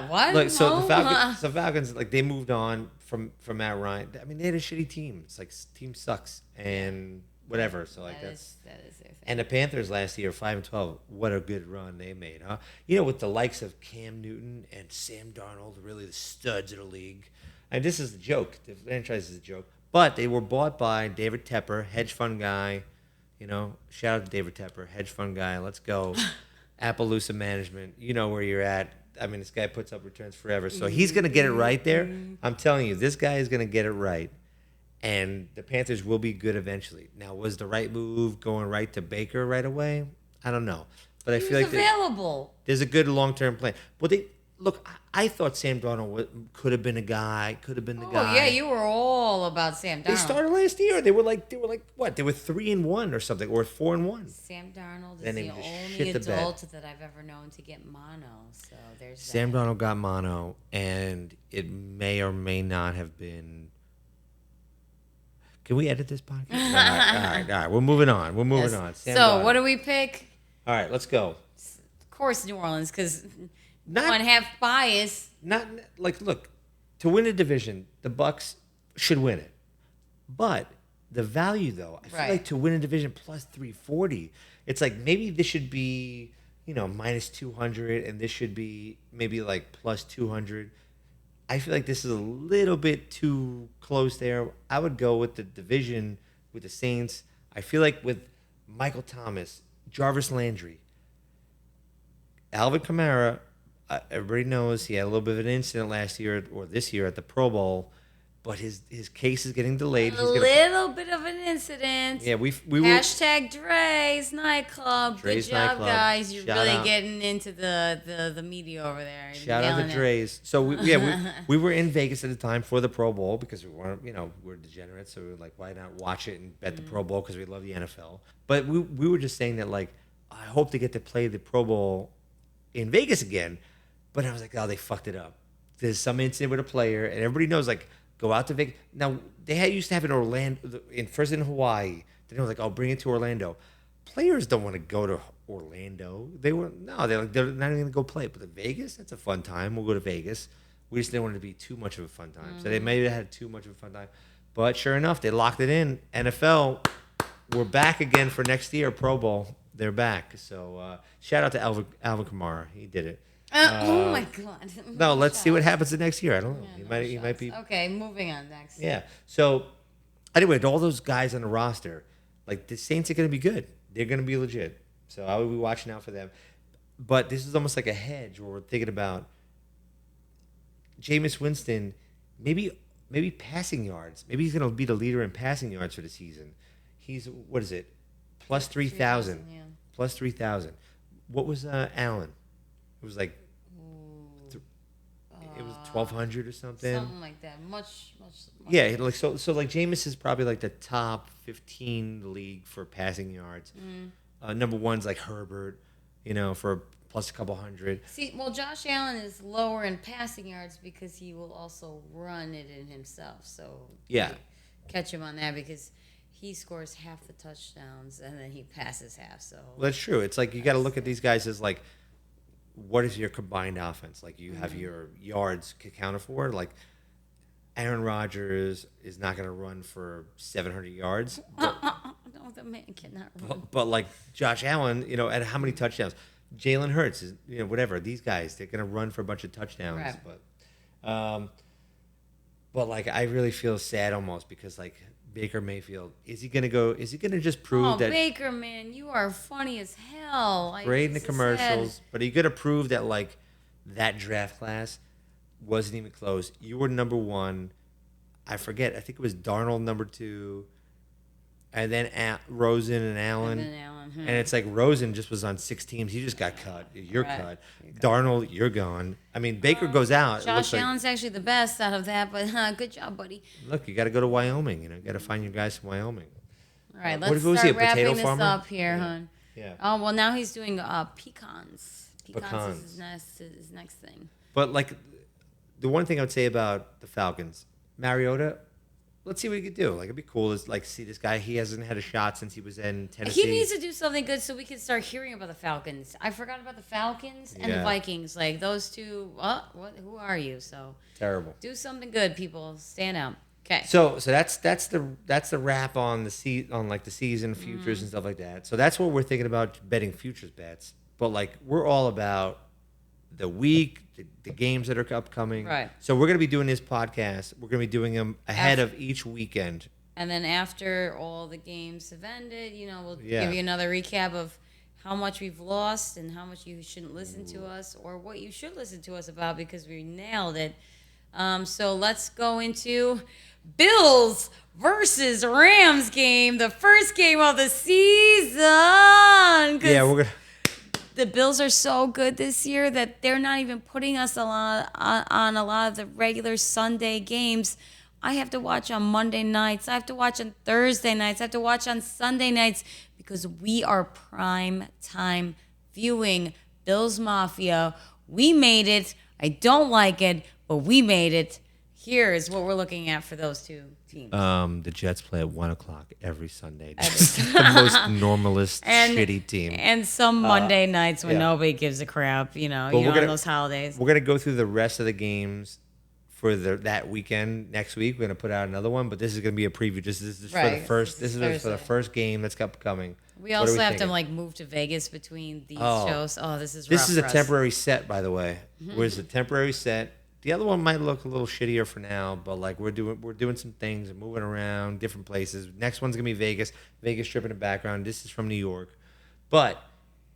What? Look, so the Falcons, like they moved on from Matt Ryan. I mean, they had a shitty team. It's like team sucks and whatever. So like that is their thing. And the Panthers last year, 5-12. What a good run they made, huh? You know, with the likes of Cam Newton and Sam Darnold, really the studs of the league. And this is the joke. The franchise is a joke. But they were bought by David Tepper, hedge fund guy. You know, shout out to David Tepper, hedge fund guy. Let's go. Appaloosa Management. You know where you're at. I mean, this guy puts up returns forever. So he's going to get it right there. I'm telling you, this guy is going to get it right. And the Panthers will be good eventually. Now, was the right move going right to Baker right away? I don't know. But I feel like available. There's a good long-term plan. Well, I thought Sam Darnold could have been a guy, could have been the guy. Oh, yeah, you were all about Sam Darnold. They started last year. They were like what? They were 3-1 or something, or 4-1. Sam Darnold then is the only adult that I've ever known to get mono. So there's Sam Darnold got mono, and it may or may not have been. Can we edit this podcast? All right. We're moving on. Sam Darnold. What do we pick? All right, let's go. Of course, New Orleans, because one half bias. Not like, look, to win a division, the Bucks should win it. But the value, though, I feel like to win a division plus 340, it's like maybe this should be, minus 200, and this should be maybe like plus 200. I feel like this is a little bit too close there. I would go with the division with the Saints. I feel like with Michael Thomas, Jarvis Landry, Alvin Kamara, everybody knows he had a little bit of an incident last year or this year at the Pro Bowl, but his case is getting delayed. A little bit of an incident. Yeah, we hashtag Dre's nightclub. Dre's Good job, nightclub. guys. You're really out. Getting into the media over there. Shout out to Dre's. So we were in Vegas at the time for the Pro Bowl because we weren't, we're degenerates, so we were like, why not watch it and bet the Pro Bowl because we love the NFL. But we were just saying that, like, I hope to get to play the Pro Bowl in Vegas again. But I was like, oh, they fucked it up. There's some incident with a player, and everybody knows, like, go out to Vegas. Now, they used to have it in Orlando, first in Hawaii. Then they were like, oh, bring it to Orlando. Players don't want to go to Orlando. They're not even going to go play. But the Vegas, that's a fun time. We'll go to Vegas. We just didn't want it to be too much of a fun time. So they maybe had too much of a fun time. But sure enough, they locked it in. NFL, we're back again for next year, Pro Bowl. They're back. So shout out to Alvin Kamara. He did it. Oh my God! No, let's see what happens the next year. I don't know. He might be. Okay, moving on next. Yeah. So, anyway, all those guys on the roster, like the Saints are going to be good. They're going to be legit. So I would be watching out for them. But this is almost like a hedge where we're thinking about Jameis Winston, maybe passing yards. Maybe he's going to be the leader in passing yards for the season. He's what is it? Plus 3,000. Yeah. Plus 3,000. What was Allen? It was like It was 1,200 or something. Something like that. Much. Yeah, like so like Jameis is probably like the top 15 in the league for passing yards. Number one's like Herbert, for plus a couple hundred. See, well, Josh Allen is lower in passing yards because he will also run it in himself. So yeah, catch him on that because he scores half the touchdowns and then he passes half. So well, that's true. It's like you got to look at these guys as like, what is your combined offense? Like you have your yards accounted for. Like Aaron Rodgers is not going to run for 700 yards. No, the man cannot run. But like Josh Allen, and how many touchdowns? Jalen Hurts is, whatever. These guys, they're going to run for a bunch of touchdowns. Right. But like, I really feel sad almost because like Baker Mayfield, is he going to just prove that? Baker, man, you are funny as hell. Great in the commercials, but are you going to prove that like that draft class wasn't even close? You were number one. I forget. I think it was Darnold number 2. And then Rosen and Allen. And it's like Rosen just was on 6 teams. He just got cut. You're cut. Darnold, you're gone. I mean, Baker goes out. Josh Allen's actually the best out of that, but good job, buddy. Look, you got to go to Wyoming. You got to find your guys from Wyoming. All right, let's start wrapping this up here, hon. Yeah. Oh, well, now he's doing pecans. Pecans is his next thing. But, like, the one thing I would say about the Falcons, Mariota, let's see what he could do. Like, it'd be cool to like see this guy. He hasn't had a shot since he was in Tennessee. He needs to do something good so we can start hearing about the Falcons. I forgot about the Falcons and the Vikings. Like those two. Who are you? So terrible. Do something good, people. Stand out. Okay. So that's the wrap on the season futures and stuff like that. So that's what we're thinking about betting futures bets. But like we're all about the week, the games that are upcoming. Right. So we're going to be doing this podcast. We're going to be doing them ahead of each weekend. And then after all the games have ended, we'll give you another recap of how much we've lost and how much you shouldn't listen to us or what you should listen to us about because we nailed it. So let's go into Bills versus Rams game, the first game of the season. Yeah, we're going to. The Bills are so good this year that they're not even putting us on a lot of the regular Sunday games. I have to watch on Monday nights. I have to watch on Thursday nights. I have to watch on Sunday nights because we are prime time viewing Bills Mafia. We made it. I don't like it, but we made it. Here is what we're looking at for those two teams. The Jets play at 1:00 every Sunday. The most normalist, shitty team. And some Monday nights when nobody gives a crap, on those holidays. We're gonna go through the rest of the games for that weekend next week. We're gonna put out another one, but this is gonna be a preview. This is for the first. This is for the first game that's upcoming. We also have to move to Vegas between these shows. Oh, this is rough. This is a temporary set, by the way. Where's a temporary set? The other one might look a little shittier for now, but like we're doing some things and moving around different places. Next one's gonna be Vegas. Vegas Strip in the background. This is from New York, but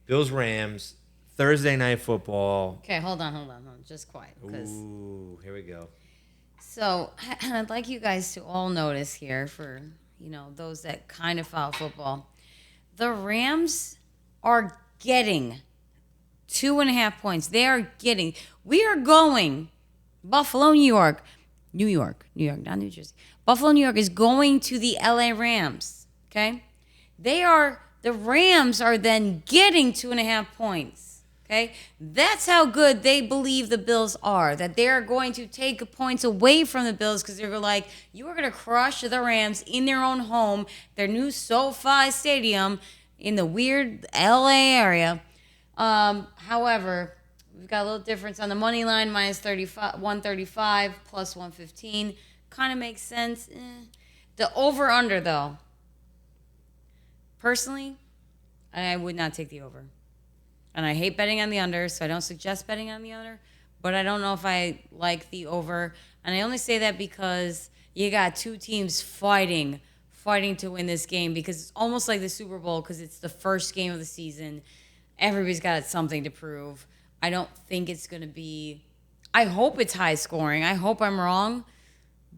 Bills Rams Thursday night football. Okay, hold on, just quiet. Ooh, here we go. So I'd like you guys to all notice here for those that kind of follow football, the Rams are getting 2.5 points. We are going. Buffalo, New York, not New Jersey. Buffalo, New York is going to the LA Rams, okay? The Rams are then getting 2.5 points, okay? That's how good they believe the Bills are, that they're going to take points away from the Bills because they're like, you are going to crush the Rams in their own home, their new SoFi Stadium in the weird LA area. However, we've got a little difference on the money line, minus 135 plus 115. Kind of makes sense. The over-under, though. Personally, I would not take the over. And I hate betting on the under, so I don't suggest betting on the under. But I don't know if I like the over. And I only say that because you got two teams fighting to win this game because it's almost like the Super Bowl because it's the first game of the season. Everybody's got something to prove. I don't think it's going to be... I hope it's high scoring. I hope I'm wrong.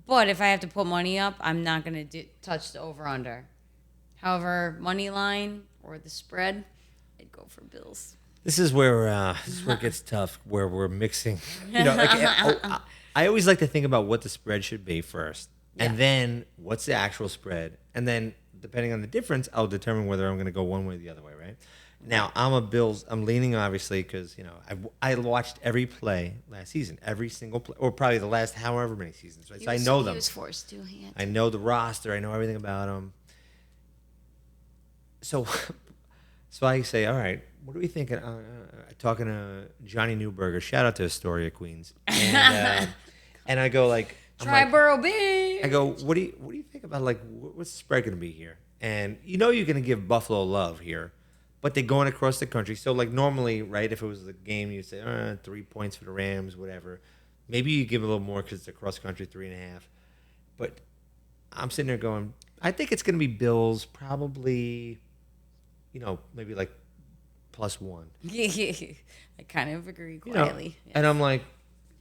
But if I have to put money up, I'm not going to touch the over-under. However, money line or the spread, I'd go for Bills. This is where it gets tough. Where we're mixing, I always like to think about what the spread should be first, and then what's the actual spread, and then depending on the difference, I'll determine whether I'm going to go one way or the other way. Right? Now I'm leaning obviously because I watched every play last season, every single play, or probably the last however many seasons. Right? So I know them. He was forced to. I know the roster. I know everything about them. So I say, all right, what are we thinking? Talking to Johnny Newberger, shout out to Astoria, Queens, and I go like, Triborough B. I go, what do you think about what's the spread going to be here? And you're going to give Buffalo love here, but they're going across the country. So normally, right, if it was the game, you'd say 3 points for the Rams, whatever. Maybe you give a little more because it's across country, 3.5. But I'm sitting there going, I think it's going to be Bills, probably. Maybe +1. I kind of agree quietly. Yes. And I'm like,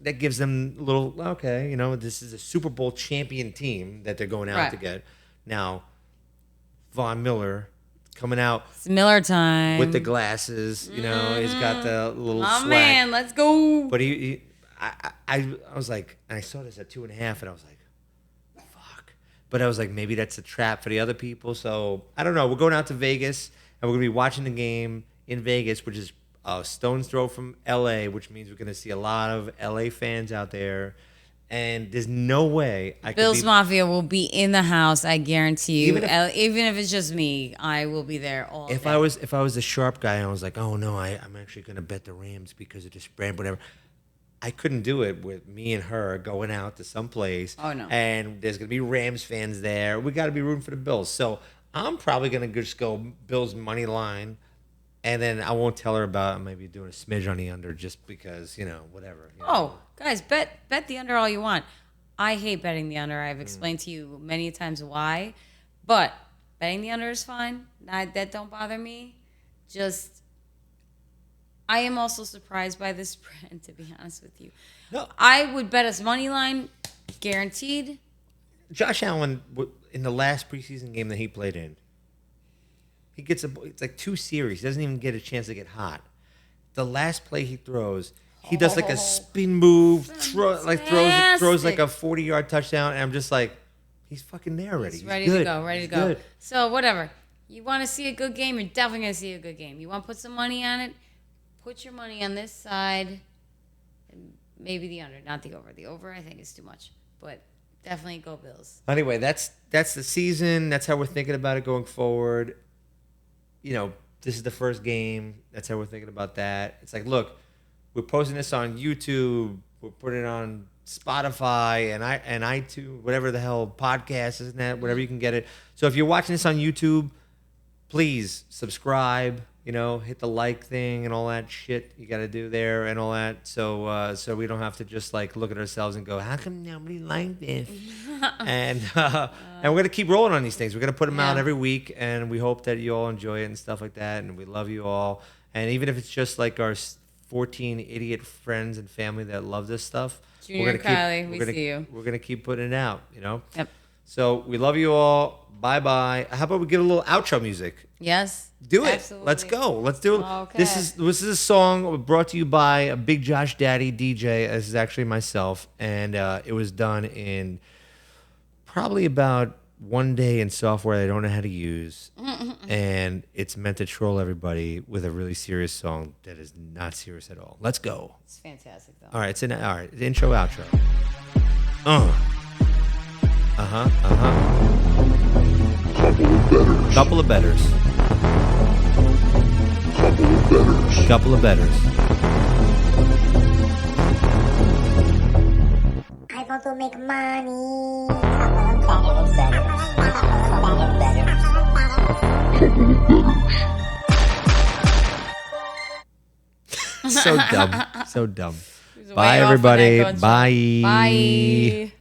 that gives them a little, okay, this is a Super Bowl champion team that they're going out to get. Now, Von Miller coming out. It's Miller time. With the glasses, he's got the little swag. Man, let's go. But I was like, and I saw this at 2.5, and I was like, but I was like, maybe that's a trap for the other people. So I don't know. We're going out to Vegas, and we're going to be watching the game in Vegas, which is a stone's throw from L.A., which means we're going to see a lot of L.A. fans out there. And there's no way Bills Mafia will be in the house, I guarantee you. Even if it's just me, I will be there all day. If I was a sharp guy and I was like, oh, no, I'm actually going to bet the Rams because of the spread, whatever. I couldn't do it with me and her going out to some place. Oh, no. And there's going to be Rams fans there. We got to be rooting for the Bills. So I'm probably going to just go Bills money line. And then I won't tell her about maybe doing a smidge on the under just because, whatever. Oh, guys, bet the under all you want. I hate betting the under. I've explained to you many times why. But betting the under is fine. That don't bother me. I am also surprised by this spread, to be honest with you. No. I would bet us money line, guaranteed. Josh Allen, in the last preseason game that he played in, he gets it's like 2 series. He doesn't even get a chance to get hot. The last play he throws, he does like a spin move, throws like a 40-yard touchdown, and I'm just like, he's fucking there already. He's ready to go. Good. So whatever. You want to see a good game, you're definitely going to see a good game. You want to put some money on it, put your money on this side, and maybe the under, not the over. The over, I think, is too much, but definitely go Bills. Anyway, that's the season. That's how we're thinking about it going forward. This is the first game. That's how we're thinking about that. It's like, look, we're posting this on YouTube. We're putting it on Spotify and iTunes, whatever the hell, podcast, isn't that? Whatever you can get it. So if you're watching this on YouTube, please subscribe. Hit the like thing and all that shit you got to do there and all that. So we don't have to just look at ourselves and go, how come nobody liked this? and we're going to keep rolling on these things. We're going to put them out every week, and we hope that you all enjoy it and stuff like that. And we love you all. And even if it's just like our 14 idiot friends and family that love this stuff, Junior Kylie, we see you. We're going to keep putting it out, Yep. So we love you all. Bye-bye. How about we get a little outro music? Yes. Do it. Absolutely. Let's go. Let's do it. Okay. This is a song brought to you by a Big Josh Daddy DJ. This is actually myself, and it was done in probably about 1 day in software I don't know how to use, and it's meant to troll everybody with a really serious song that is not serious at all. Let's go. It's fantastic, though. All right, it's intro, outro. Couple of bettors. Couple of bettors. I want to make money. Couple of bettors. So dumb. Bye, everybody. Bye. Bye.